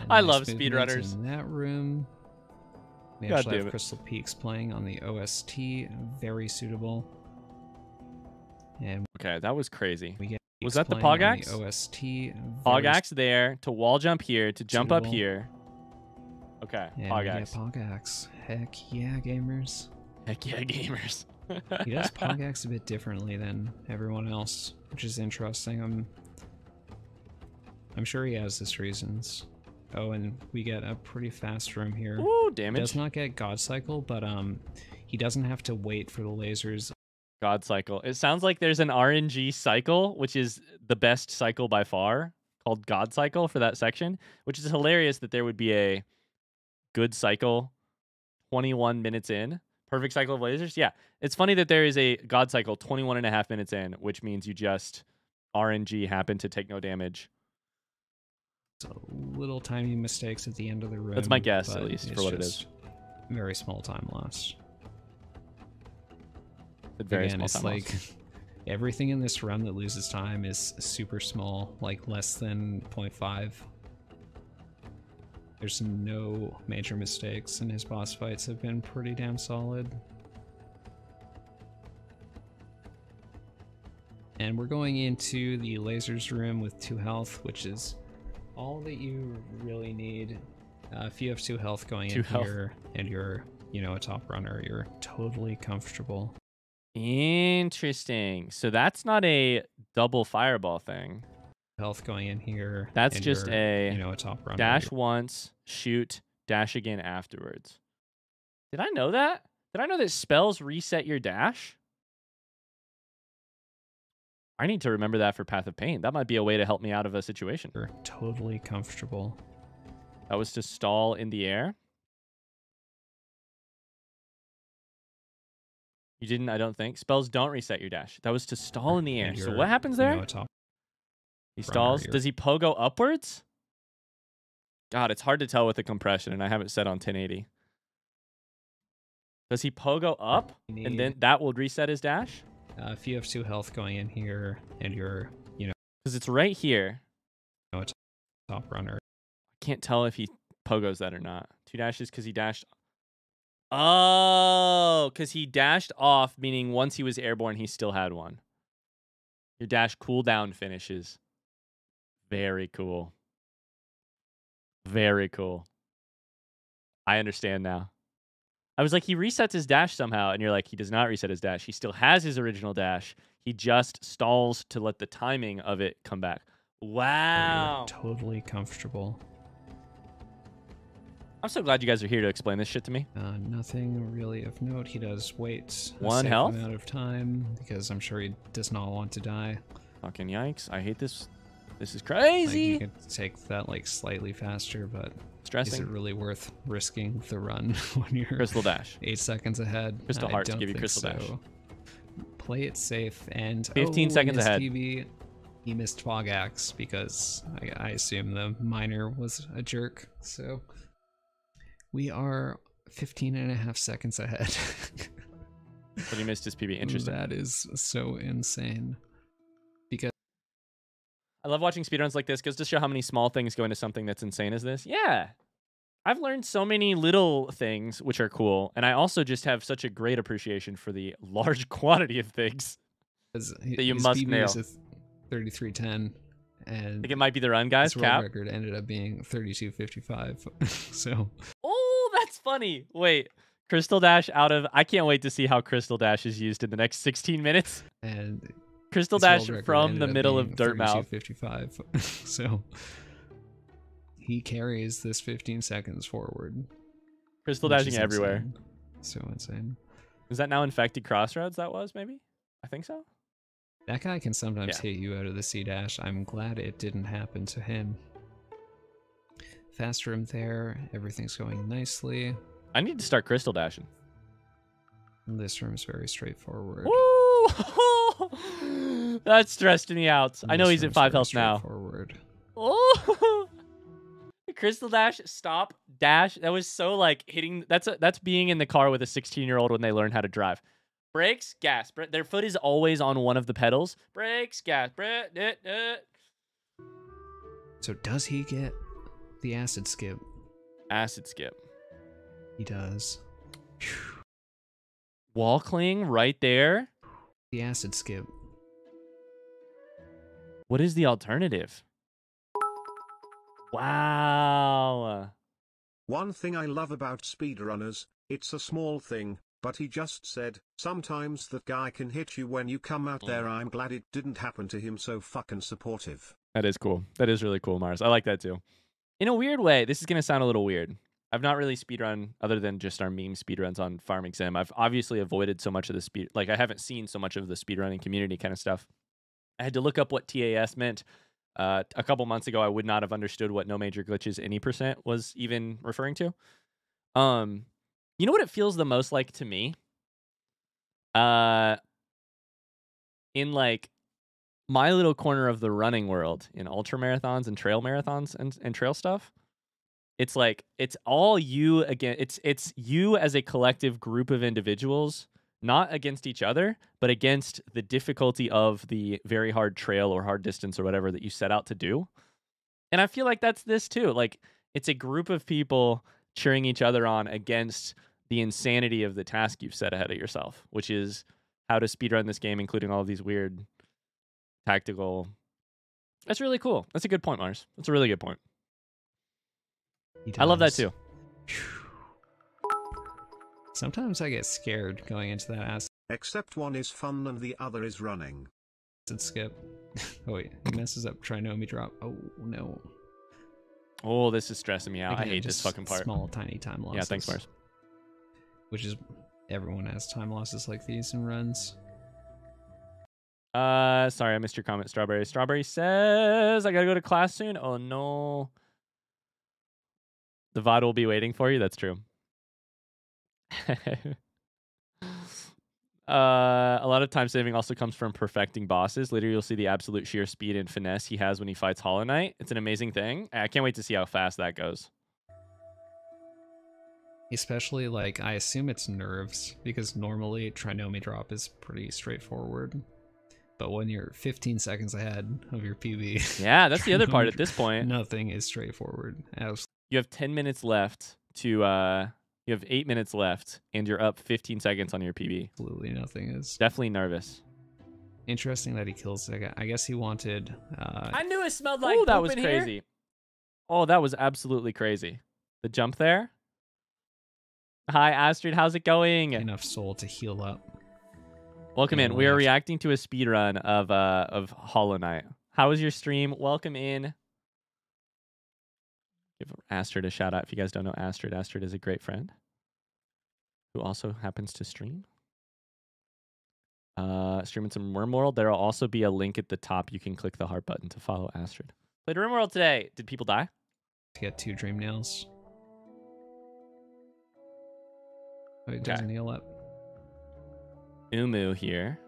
And I nice love movement speedrunners. in that room. We God actually damn have it. Crystal Peaks playing on the OST. Very suitable. And Okay, that was crazy. we get Was that the playing on Pogax? the OST. Pogax there to wall jump here to jump up suitable. here. Okay, And Pogax. Pogax. Heck yeah, gamers. Heck yeah, gamers. He does Pogax a bit differently than everyone else, which is interesting. I'm sure he has his reasons. Oh, and we get a pretty fast room here. Ooh, He damage. does not get God Cycle, but he doesn't have to wait for the lasers. God cycle. It sounds like there's an RNG cycle, which is the best cycle by far, called God cycle for that section, which is hilarious that there would be a good cycle 21 minutes in. Perfect cycle of lasers. Yeah. It's funny that there is a God cycle 21 and a half minutes in, which means you just RNG happen to take no damage. So little tiny mistakes at the end of the room. That's my guess, but at least, it's for what it just is. Very small time loss. Very Again, small it's time like loss. everything in this run that loses time is super small, like less than 0.5. There's no major mistakes, and his boss fights have been pretty damn solid. And we're going into the lasers room with 2 health, which is all that you really need. If you have 2 health going in here, and you're, a top runner, you're totally comfortable. Interesting. So that's not a double fireball thing. Health going in here. That's and just you're, a a top runner. dash once, shoot, dash again afterwards. Did I know that? Did I know that spells reset your dash? I need to remember that for Path of Pain. That might be a way to help me out of a situation. You're totally comfortable. That was to stall in the air. You didn't, I don't think. Spells don't reset your dash. That was to stall in the air. So what happens there? A top He stalls. runner, Does he pogo upwards? God, it's hard to tell with the compression, and I have it set on 1080. Does he pogo up, and then that will reset his dash? If you have 2 health going in here and you're, Because it's right here. a top runner. Can't tell if he pogos that or not. 2 dashes because he dashed. Oh, because he dashed off, meaning once he was airborne, he still had one. Your dash cooldown finishes. Very cool. Very cool. I understand now. I was like, he resets his dash somehow, and you're like, he does not reset his dash. He still has his original dash. He just stalls to let the timing of it come back. Wow. You're totally comfortable. I'm so glad you guys are here to explain this shit to me. Nothing really of note. He does wait a 1 safe health amount of time because I'm sure he does not want to die. Fucking yikes. I hate this. This is Like, crazy. you could take that like slightly faster, but Stressing. is it really worth risking the run when you're Crystal dash. 8 seconds ahead? Crystal I hearts don't give you think crystal dash. Play it safe and 15 seconds missed ahead. TV. He missed Fog Axe because I assume the miner was a jerk. So we are 15.5 seconds ahead. But he missed his PB. Interesting. That is so insane. Because I love watching speedruns like this. Goes to show how many small things go into something that's insane as this. Yeah. I've learned so many little things which are cool. And I also just have such a great appreciation for the large quantity of things that you must PB nail. is 33:10, I and think it might be the run, guys. his world Cap. record ended up being 32:55. So Oh, that's funny. Wait. Crystal Dash out of... I can't wait to see how Crystal Dash is used in the next 16 minutes. and Crystal his Dash world record from ended the up middle being of Dirtmouth. 32:55. So he carries this 15 seconds forward. Crystal which dashing is everywhere. insane. So insane. Is that now Infected Crossroads? That was, maybe? I think so. That guy can sometimes Yeah. hit you out of the C dash. I'm glad it didn't happen to him. Fast room there. Everything's going nicely. I need to start Crystal Dashing. This room's very straightforward. Woo! That stressed me out. I know This he's at room's 5 very health now. straightforward. Oh! Crystal Dash, stop, dash. That was so like hitting. That's being in the car with a 16-year-old when they learn how to drive. Brakes, gas. Their foot is always on one of the pedals. Brakes, gas. So does he get the acid skip? Acid skip. He does. Wall cling right there. The acid skip. What is the alternative? Wow. One thing I love about speedrunners, it's a small thing, but he just said, sometimes that guy can hit you when you come out there. I'm glad it didn't happen to him, so fucking supportive. That is cool. That is really cool, Mars. I like that too. In a weird way, this is going to sound a little weird. I've not really speedrun other than just our meme speedruns on Farming Sim. I've obviously avoided so much of the speed. Like, I haven't seen so much of the speedrunning community kind of stuff. I had to look up what TAS meant. A couple months ago, I would not have understood what no major glitches any % was even referring to. You know what it feels the most like to me? In like my little corner of the running world, in ultra marathons and trail marathons and trail stuff, it's like it's all you again. It's you as a collective group of individuals, not against each other, but against the difficulty of the very hard trail or hard distance or whatever that you set out to do. And I feel like that's this too. Like, it's a group of people cheering each other on against the insanity of the task you've set ahead of yourself, which is how to speedrun this game, including all of these weird tactical. That's really cool. That's a good point, Mars. That's a really good point. I love that too. Sometimes I get scared going into that acid Except one is fun and the other is running. skip. Oh wait, he messes up Trinomi drop. Oh no. Oh, this is stressing me out. I Again, hate this just fucking part. Small, tiny time losses. Yeah, thanks, Mars. Which is, everyone has time losses like these in runs. Sorry, I missed your comment, Strawberry. Strawberry says, I gotta go to class soon. Oh, no. The VOD will be waiting for you. That's true. A lot of time saving also comes from perfecting bosses. Later, you'll see the absolute sheer speed and finesse he has when he fights Hollow Knight. It's an amazing thing. I can't wait to see how fast that goes. Especially, like, I assume it's nerves, because normally Trinomi drop is pretty straightforward. But when you're 15 seconds ahead of your PB... Yeah, that's the other part at this point. Nothing is straightforward. You have 10 minutes left to... you have 8 minutes left, and you're up 15 seconds on your PB. Absolutely nothing is. Definitely nervous. Interesting that he kills the guy. I guess he wanted... I knew it smelled like that was crazy. Oh, that was absolutely crazy. The jump there. Hi, Astrid. How's it going? enough soul to heal up. Welcome in. We are reacting to a speedrun of Hollow Knight. How was your stream? Welcome in. Give Astrid a shout out. If you guys don't know Astrid, Astrid is a great friend who also happens to stream. Streaming some RimWorld. There will also be a link at the top. You can click the heart button to follow Astrid. Played RimWorld today. Did people die? To get 2 dream nails. Oh, it doesn't heal up. Umu here.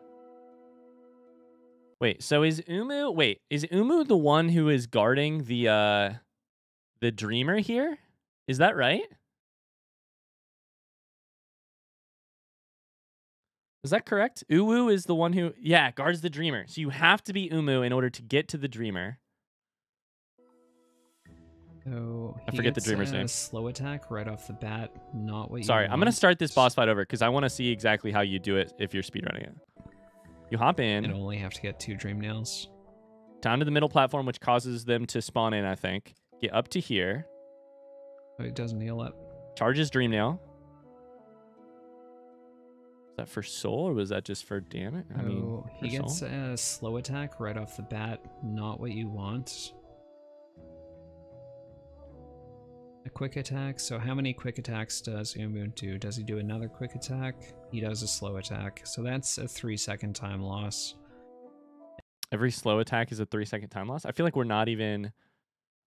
Wait, so is Umu... Wait, is Umu the one who is guarding the dreamer here? Is that right? Is that correct? Uwu is the one who... Yeah, guards the dreamer. So you have to be Umu in order to get to the dreamer. So I forget the dreamer's name. Slow attack right off the bat. Not what you Sorry, want. I'm going to start this boss fight over because I want to see exactly how you do it if you're speedrunning it. You hop in. And only have to get 2 dream nails. Down to the middle platform, which causes them to spawn in, I think. Get up to here. Oh, it doesn't heal up. Charges dream nail. Is that for soul or was that just for damage? I mean, he gets a slow attack right off the bat. Not what you want. A quick attack. So how many quick attacks does Umu do? Does he do another quick attack? He does a slow attack. So that's a 3-second time loss. Every slow attack is a 3-second time loss? I feel like we're not even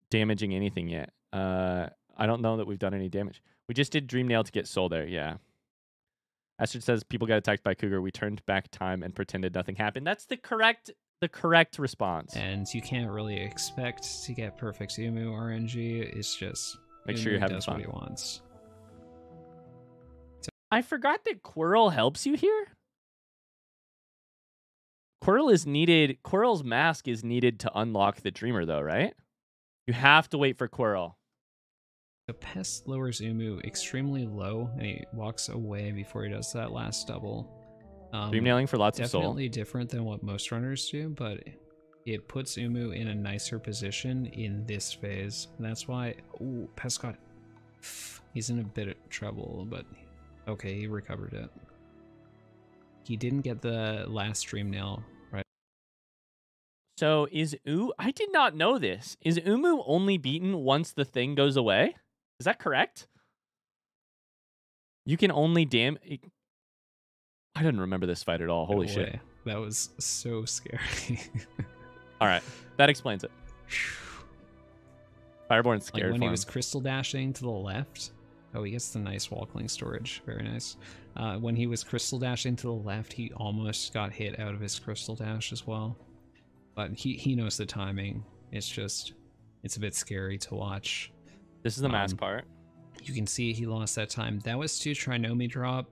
damaging anything yet. I don't know that we've done any damage. We just did Dream Nail to get soul there, yeah. Astrid says people got attacked by Cougar. We turned back time and pretended nothing happened. That's the correct response. And you can't really expect to get perfect Umu RNG. It's just... Make sure you're having does fun. What he wants. I forgot that Quirrell helps you here. Quirrell is needed. Quirrell's mask is needed to unlock the Dreamer, though, right? You have to wait for Quirrell. The Pest lowers Umu extremely low, and he walks away before he does that last double. Dream nailing for lots of soul. Definitely different than what most runners do, but it puts Umu in a nicer position in this phase. And that's why... Ooh, Pest got... He's in a bit of trouble, but... Okay, he recovered it. He didn't get the last Dream Nail, right? So is I did not know this. Is Umu only beaten once the thing goes away? Is that correct? You can only I didn't remember this fight at all. Holy shit. That was so scary. All right, that explains it. Fireborn's scared. Like when he was crystal dashing to the left. Oh, he gets the nice walkling storage. Very nice. When he was crystal dashing to the left, he almost got hit out of his crystal dash as well. But he knows the timing. It's just, it's a bit scary to watch. This is the mask part. You can see he lost that time. That was to Trinomi drop.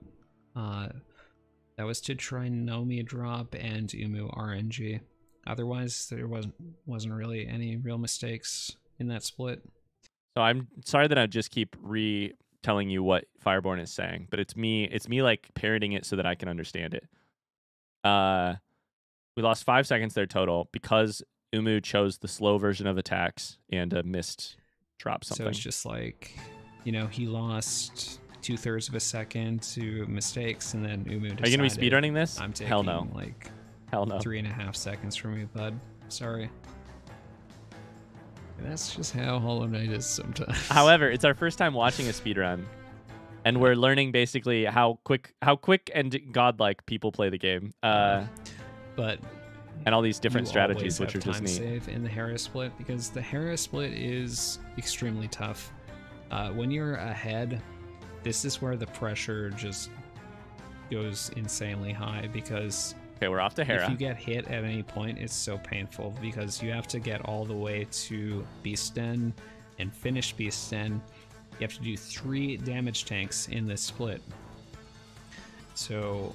That was to Trinomi drop and Umu RNG. Otherwise, there wasn't really any real mistakes in that split. So I'm sorry that I just keep telling you what Fireborn is saying, but it's me like parroting it so that I can understand it. We lost 5 seconds there total because Umu chose the slow version of attacks and missed drop something. So it's just like, you know, he lost 2/3 of a second to mistakes, and then Umu decided, are you gonna be speedrunning this? I'm taking hell no. Like hell no. 3.5 seconds from you, bud. Sorry. That's just how Hollow Knight is sometimes. However, it's our first time watching a speedrun, and we're learning basically how quick and godlike people play the game. But and all these different strategies, which are just neat. Save in the Hera split, because the Hera split is extremely tough. When you're ahead, this is where the pressure just goes insanely high, because okay, we're off to Hera. If you get hit at any point, it's so painful because you have to get all the way to Beast Den and finish Beast Den, You have to do 3 damage tanks in this split. So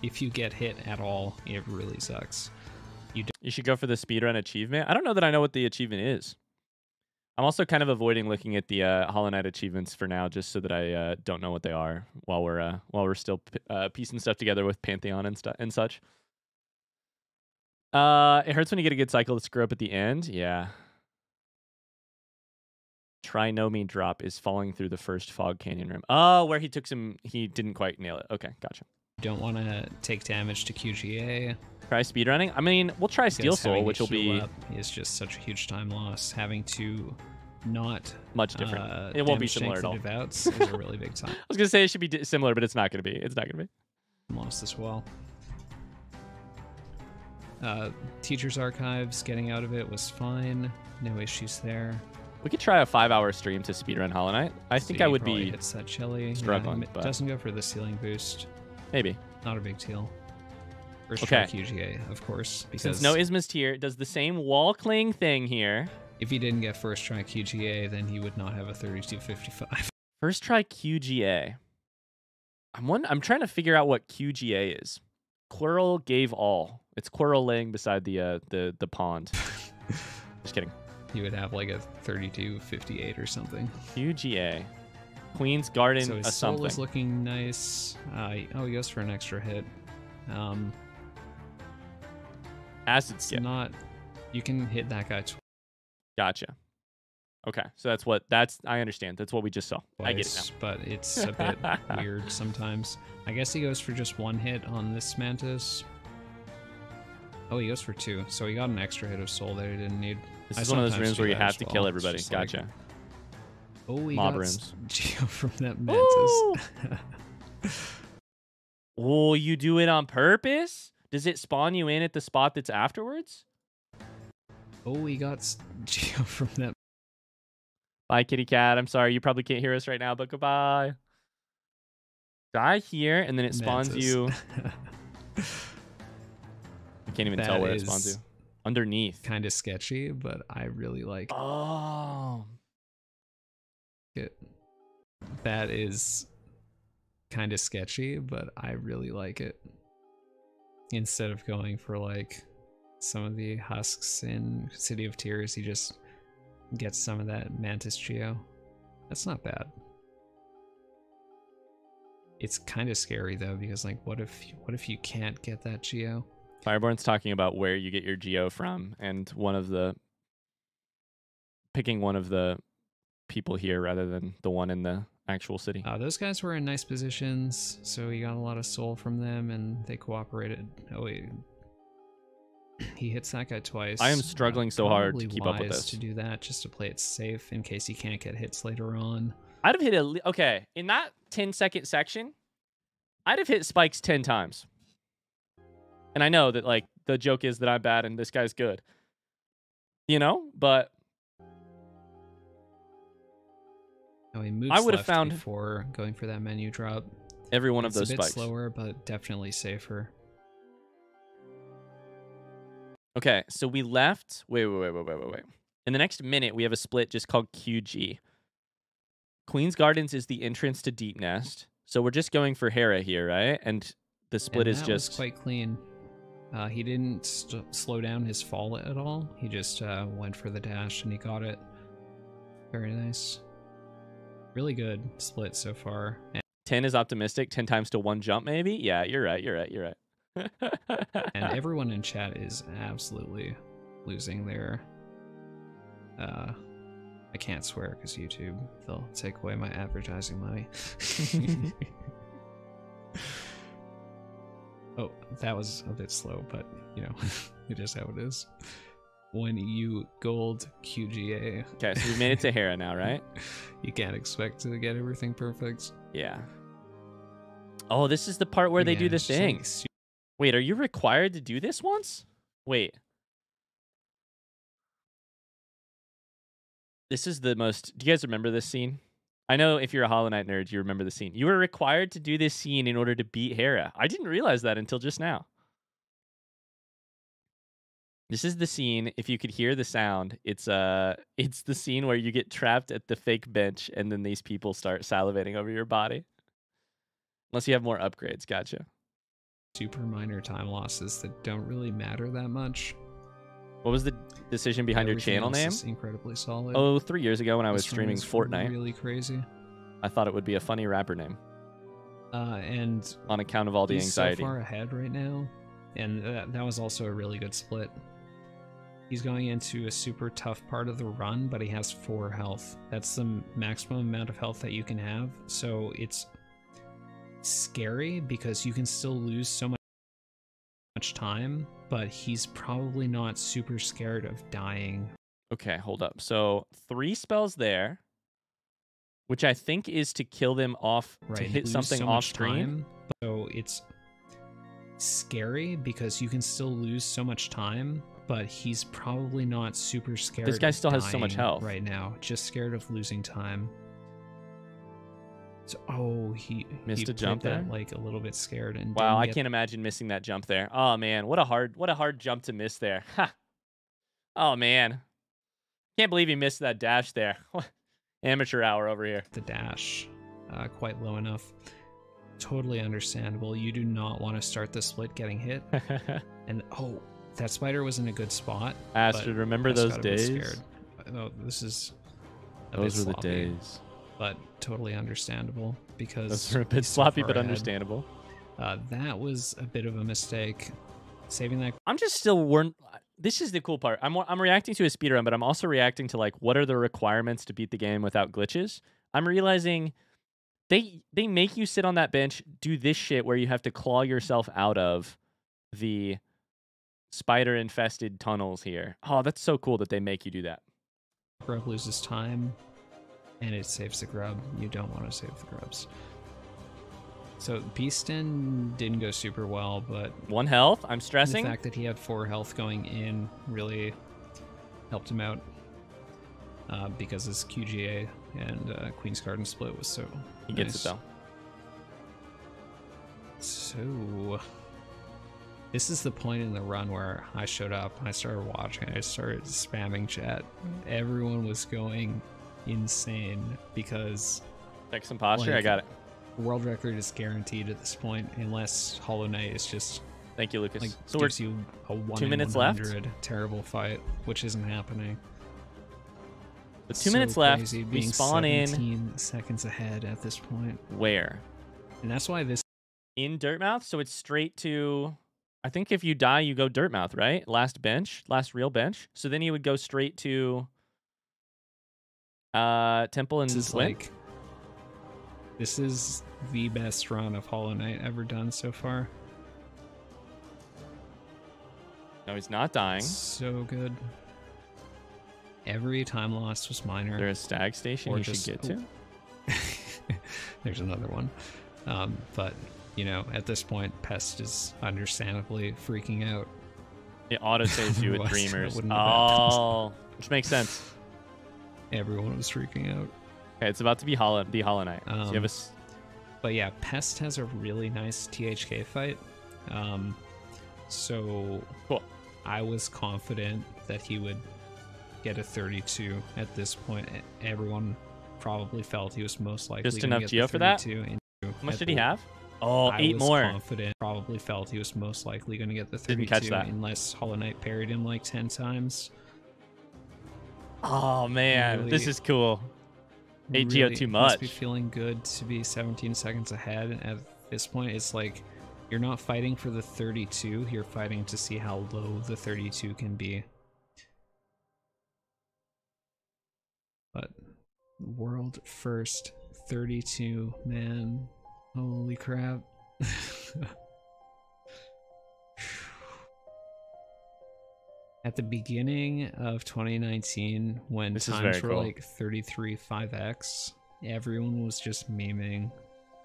if you get hit at all, it really sucks. You should go for the speedrun achievement. I don't know that I know what the achievement is. I'm also kind of avoiding looking at the Hollow Knight achievements for now, just so that I don't know what they are while we're still piecing stuff together with Pantheon and such. It hurts when you get a good cycle to screw up at the end. Yeah. Trinomie drop is falling through the first fog canyon room. Oh, where he didn't quite nail it. Okay, gotcha. You don't want to take damage to QGA. Try speedrunning? I mean, we'll try Steel Soul, which will be... is just such a huge time loss. Having to not... much different. It won't be similar at all. Devouts is a really big time. I was going to say it should be similar, but it's not going to be. It's not going to be. Lost as well. Teacher's Archives, getting out of it was fine. No issues there. We could try a 5-hour stream to speedrun Hollow Knight. I think I would be hits that chili. struggling. Yeah, it doesn't go for the ceiling boost. Maybe. Not a big deal. First try QGA, of course. Because since no Isma's here, it does the same wall cling thing here. If he didn't get first try QGA, then he would not have a 3255. First try QGA. I'm trying to figure out what QGA is. Quirrell gave all. It's Quirrell laying beside the pond. Just kidding. You would have like a 3258 or something. QGA. Queen's Garden, so his a soul something. is looking nice. Oh, he goes for an extra hit. Acid skip. Not. You can hit that guy twice. Gotcha. Okay, so I understand. That's what we just saw. I get it now. But it's a bit weird sometimes. I guess he goes for just 1 hit on this Mantis. Oh, he goes for 2. So he got an extra hit of soul that he didn't need. This is one of those rooms where you have to kill everybody. Gotcha. Like, oh, he mob got rooms. Geo from that Mantis. Oh, you do it on purpose? Does it spawn you in at the spot that's afterwards? Oh, he got Geo from that. Bye, kitty cat. I'm sorry. You probably can't hear us right now, but goodbye. Die here, and then it spawns Mantis. you. I can't even tell where it spawns you. Underneath. Kind of sketchy, but I really like it. That is kind of sketchy, but I really like it. Instead of going for like some of the husks in City of Tears, he just gets some of that Mantis Geo. That's not bad. It's kind of scary though, because like what if you can't get that Geo? Fireborn's talking about where you get your Geo from, and picking one of the people here rather than the one in the actual city. Those guys were in nice positions, so he got a lot of soul from them, and they cooperated. Oh, he hits that guy twice. I am struggling so hard to keep up with this. To do that, just to play it safe in case he can't get hits later on. I'd have hit okay, in that 10-second section, I'd have hit spikes 10 times. And I know that like the joke is that I'm bad and this guy's good. You know, but oh, he moves I would have left found before going for that menu drop. Every one of those spikes. It's a bit spikes. slower, but definitely safer. Okay, so we left. Wait. In the next minute, we have a split just called QG. Queen's Gardens is the entrance to Deep Nest. So we're just going for Hera here, right? And the split is just was quite clean. He didn't slow down his fall at all. He just went for the dash and he got it. Very nice. Really good split so far. 10 is optimistic. 10 times to 1 jump, maybe? Yeah, you're right. And everyone in chat is absolutely losing their... I can't swear because YouTube, they'll take away my advertising money. Oh, that was a bit slow, but, you know, it is how it is. When you gold QGA... Okay, so we made it to Hera now, right? You can't expect to get everything perfect. Yeah. Oh, this is the part where they do the thing. Like... Wait, are you required to do this once? Wait. This is the most... Do you guys remember this scene? I know if you're a Hollow Knight nerd, you remember the scene. You were required to do this scene in order to beat Hera. I didn't realize that until just now. This is the scene. If you could hear the sound, it's the scene where you get trapped at the fake bench, and then these people start salivating over your body. Unless you have more upgrades, gotcha. Super minor time losses that don't really matter that much. What was the decision behind your Everything channel else name? is incredibly solid. Oh, 3 years ago when I was This one streaming is Fortnite, really crazy. I thought it would be a funny rapper name And on account of all the he's anxiety. so far ahead right now, and that was also a really good split. He's going into a super tough part of the run, but he has 4 health. That's the maximum amount of health that you can have, so it's scary because you can still lose so much time, but he's probably not super scared of dying. Okay, hold up. So 3 spells there, which I think is to kill them off, Right, to hit lose something so off much screen. time, so it's scary because you can still lose so much time, but he's probably not super scared. This guy of still has so much dying health right now, just scared of losing time. So, oh, he Missed a played jump that, there? like a little bit scared, and Wow, I didn't get can't imagine missing that jump there. Oh man, what a hard jump to miss there. Ha. Oh man, can't believe he missed that dash there. Amateur hour over here. the dash quite low enough. Totally understandable. You do not want to start the split getting hit. And oh, that spider was in a good spot. Astrid, remember those Gotta be days? scared. Oh, this is a Those bit were the sloppy, days. but totally understandable because Those were a bit he's so sloppy, far but ahead. understandable. That was a bit of a mistake. Saving that I'm just still this is the cool part. I'm reacting to a speedrun, but I'm also reacting to like what are the requirements to beat the game without glitches. I'm realizing they make you sit on that bench, do this shit where you have to claw yourself out of the spider infested tunnels here. Oh, that's so cool that they make you do that. grub loses time, and it saves the grub. You don't want to save the grubs. So Beastin didn't go super well, but 1 health. I'm the stressing. fact that he had 4 health going in really helped him out because his QGA and Queen's Garden split was so He gets it though. So this is the point in the run where I showed up, I started watching, I started spamming chat. Everyone was going insane because Check some posture. like, I got it. world record is guaranteed at this point unless Hollow Knight is just Thank you, Lucas. like So we're gives you a 1 2 in minutes left? 100 terrible fight, which isn't happening. with 2 So minutes left. crazy, We being spawn in 17 seconds ahead at this point, where? and that's why this In Dirtmouth, so it's straight to. I think if you die, you go Dirtmouth, right? Last bench, last real bench. So then you would go straight to Temple and is Swim. like this is the best run of Hollow Knight ever done so far. No, he's not dying. So good. Every time lost was minor. There's a stag station Or you just- should get to. There's another one. But, you know, at this point, Pest is understandably freaking out. It auto saves you with Otherwise, that Dreamers. wouldn't have happened. Oh, which makes sense. Everyone was freaking out. Okay, it's about to be Hollow Knight. So you have a. But yeah, Pest has a really nice THK fight. So Cool. I was confident that he would get a 32 at this point. Everyone probably felt he was most likely Just gonna enough get geo the for that? 32 into How much at did he the- have? Oh, I 8 was more. confident, probably felt he was most likely going to get the 32 Didn't catch that. unless Hollow Knight parried him like 10 times. Oh man, this Really- is cool. 8 geo too Must be much. feeling good to be 17 seconds ahead. At this point, it's like you're not fighting for the 32, you're fighting to see how low the 32 can be. But world first 32, man. Holy crap. At the beginning of 2019, when This is times very were cool. like 33 5x, everyone was just memeing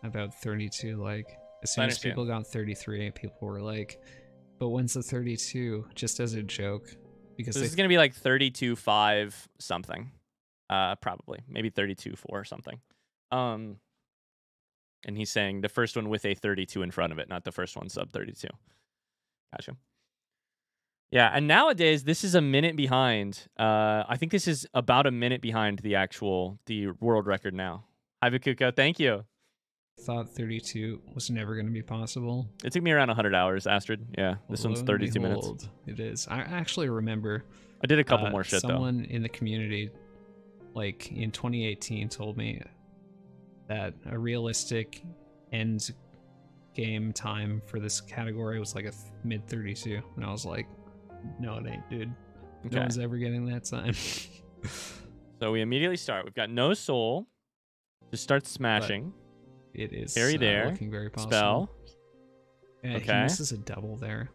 about 32. Like, as soon as understand. people got 33, people were like, but when's the 32? Just as a joke. Because So they this is gonna be like 32.5 something, probably maybe 32.4 something. And he's saying the first one with a 32 in front of it, not the first one sub 32. Gotcha. Yeah, and nowadays this is a minute behind. I think this is about a minute behind the world record now. Hi, Bakuko. Thank you. I thought 32 was never going to be possible. It took me around 100 hours, Astrid. Yeah, this one's 32 minutes. It is. I actually remember. I did a couple more shit, someone in the community, like in 2018, told me that a realistic end game time for this category was like a mid 32, and I was like, no, it ain't, dude. No one's ever getting that time. So we immediately start. We've got no soul. Just start smashing. But it is Parry there. looking very possible. Spell. Yeah, okay. He misses a double there.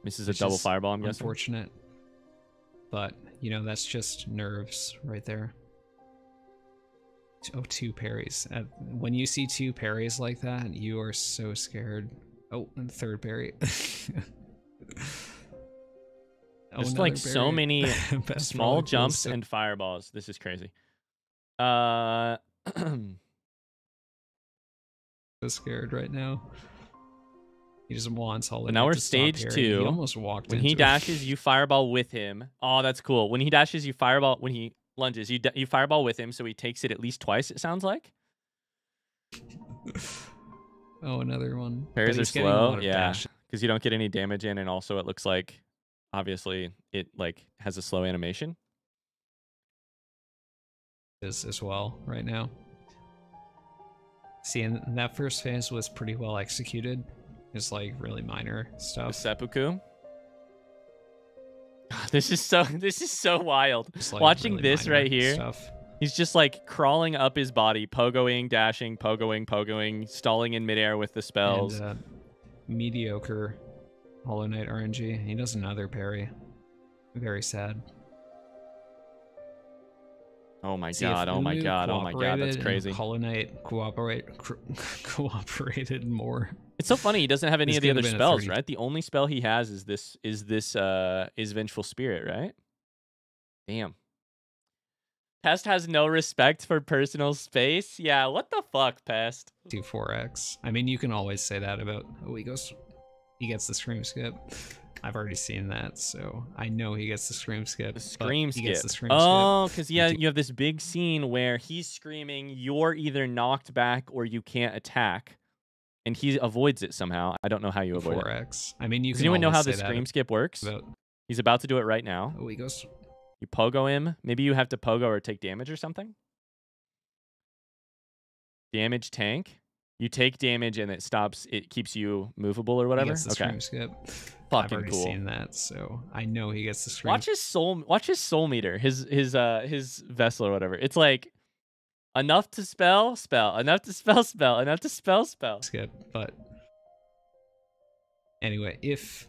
Misses a double fireball, I'm guessing. Unfortunate. But, you know, that's just nerves right there. Oh, 2 parries. When you see 2 parries like that, you are so scared. Oh, and 3rd parry. Just like so many small jumps and fireballs. This is crazy. So scared right now. He just wants Hollow Knight. Now we're to stage stop 2. He almost walked when into he it. dashes, you fireball with him. Oh, that's cool. When he dashes, you fireball. When he lunges, you fireball with him, so he takes it at least twice. It sounds like. Oh, another one. Parries are slow, yeah, because you don't get any damage in, and also it looks like, obviously, it like has a slow animation. As well right now. See, and that first phase was pretty well executed. It's like really minor stuff. The seppuku. This is so wild. Like watching really this right here. Stuff. He's just like crawling up his body, pogoing, dashing, pogoing, stalling in midair with the spells. And, mediocre Hollow Knight RNG. He does another parry. Very sad. Oh my god! Oh my god! Oh my god! That's crazy. Hollow Knight cooperated more. It's so funny. He doesn't have any of the other spells, right? The only spell he has is this Vengeful Spirit, right? Damn. Pest has no respect for personal space. Yeah, what the fuck, Pest? 4x. I mean, you can always say that about. Oh, he gets the scream skip. I've already seen that, so I know he gets the scream skip. The scream skip. He gets the scream skip. Because you have this big scene where he's screaming, you're either knocked back or you can't attack, and he avoids it somehow. I don't know how you avoid 4x. I mean, you can. Does anyone know how the say scream skip works? He's about to do it right now. Oh, he goes. You pogo him. Maybe you have to pogo or take damage or something. Damage tank. You take damage and it stops. It keeps you movable or whatever. He gets the scream skip. Fucking I've already cool. Seen that, so I know he gets the scream. Watch his soul meter. His vessel or whatever. It's like enough to spell, enough to spell, enough to spell. Skip, but anyway, if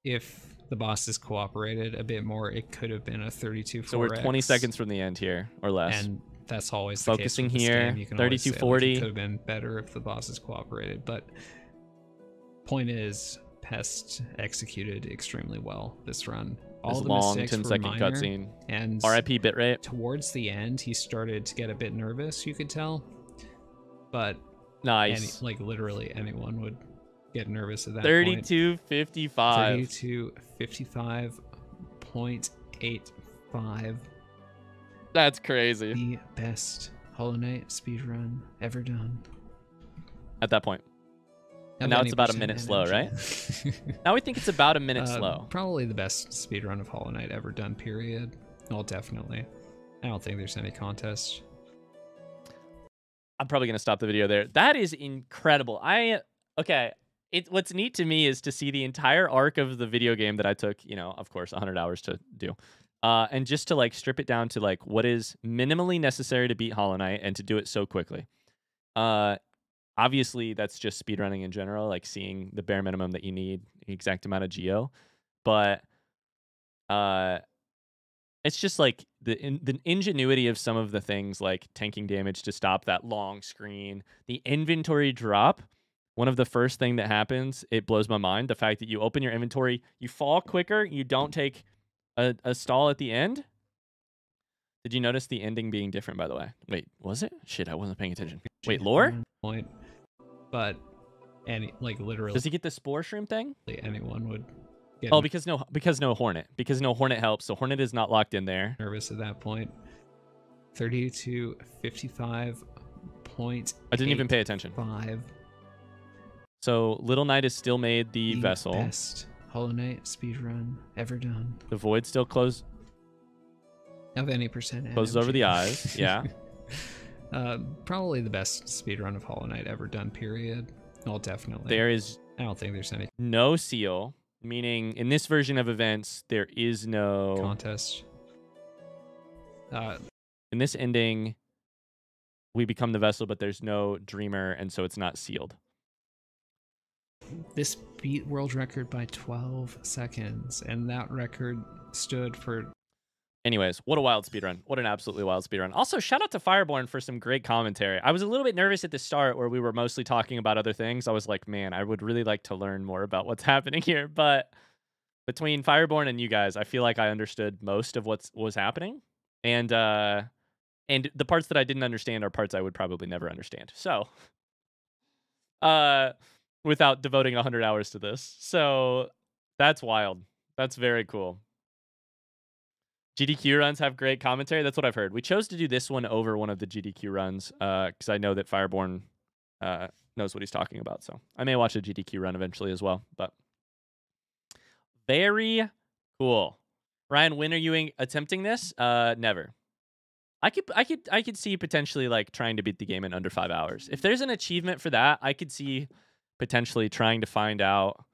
the bosses cooperated a bit more, it could have been a 32 4x. So we're 20 seconds from the end here, or less. And that's always focusing the case here. 3240. It could have been better if the bosses cooperated, but point is, Pest executed extremely well this run. All the long mistakes 10-second were minor, cutscene. And RIP bitrate. Towards the end, he started to get a bit nervous. You could tell, but nice. Like literally anyone would get nervous at that 3255. 3255.85. That's crazy. The best Hollow Knight speedrun ever done. At that point. And now it's about a minute slow, right? Now we think it's about a minute slow. Probably the best speedrun of Hollow Knight ever done, period. Well, definitely. I don't think there's any contest. I'm probably going to stop the video there. That is incredible. What's neat to me is to see the entire arc of the video game that I took, of course, 100 hours to do. And just to like strip it down to like what is minimally necessary to beat Hollow Knight and to do it so quickly. Obviously, that's just speedrunning in general, like seeing the bare minimum that you need, the exact amount of geo. But it's just like the ingenuity of some of the things, like tanking damage to stop that long screen, the inventory drop. One of the first thing that happens, it blows my mind. The fact that you open your inventory, you fall quicker, you don't take a stall at the end. Did you notice the ending being different, by the way? Wait, was it? Shit, I wasn't paying attention. Wait, lore? Point. But literally. Does he get the spore shroom thing? Anyone would Oh, because no Hornet. Because no Hornet helps. So Hornet is not locked in there. Nervous at that point. 30 to 55 point. I didn't even pay attention. 5. So Little Knight is still made the vessel. Best Hollow Knight speedrun ever done. The void still closed. Of any percent. Closes over the eyes. Yeah. Probably the best speedrun of Hollow Knight ever done, period. Oh, definitely. There is... I don't think there's any... No seal, meaning in this version of events, there is no... Contest. In this ending, we become the vessel, but there's no dreamer, and so it's not sealed. This beat world record by 12 seconds, and that record stood for... Anyways, what a wild speedrun. What an absolutely wild speedrun. Also, shout out to Fireborn for some great commentary. I was a little bit nervous at the start where we were mostly talking about other things. I was like, man, I would really like to learn more about what's happening here. But between Fireborn and you guys, I feel like I understood most of what was happening. And the parts that I didn't understand are parts I would probably never understand. So, without devoting 100 hours to this. So, that's wild. That's very cool. GDQ runs have great commentary. That's what I've heard. We chose to do this one over one of the GDQ runs because I know that Fireborn knows what he's talking about. So I may watch a GDQ run eventually as well. But very cool. Ryan, when are you attempting this? Never. I could see potentially like trying to beat the game in under 5 hours. If there's an achievement for that, I could see potentially trying to find out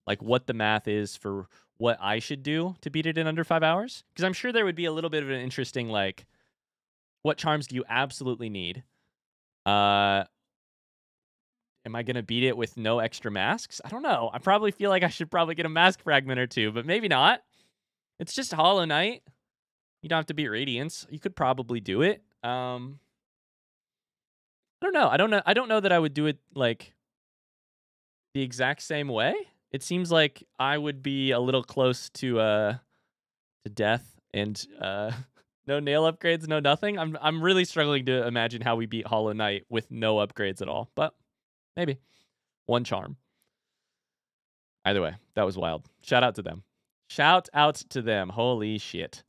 like what the math is for what I should do to beat it in under 5 hours. Because I'm sure there would be a little bit of an interesting, like, what charms do you absolutely need? Am I going to beat it with no extra masks? I don't know. I probably feel like I should probably get a mask fragment or two, but maybe not. It's just Hollow Knight. You don't have to beat Radiance. You could probably do it. I don't know. I don't know that I would do it, like, the exact same way. It seems like I would be a little close to death and no nail upgrades, no nothing. I'm really struggling to imagine how we beat Hollow Knight with no upgrades at all, but maybe one charm. Either way, that was wild. Shout out to them. Shout out to them. Holy shit.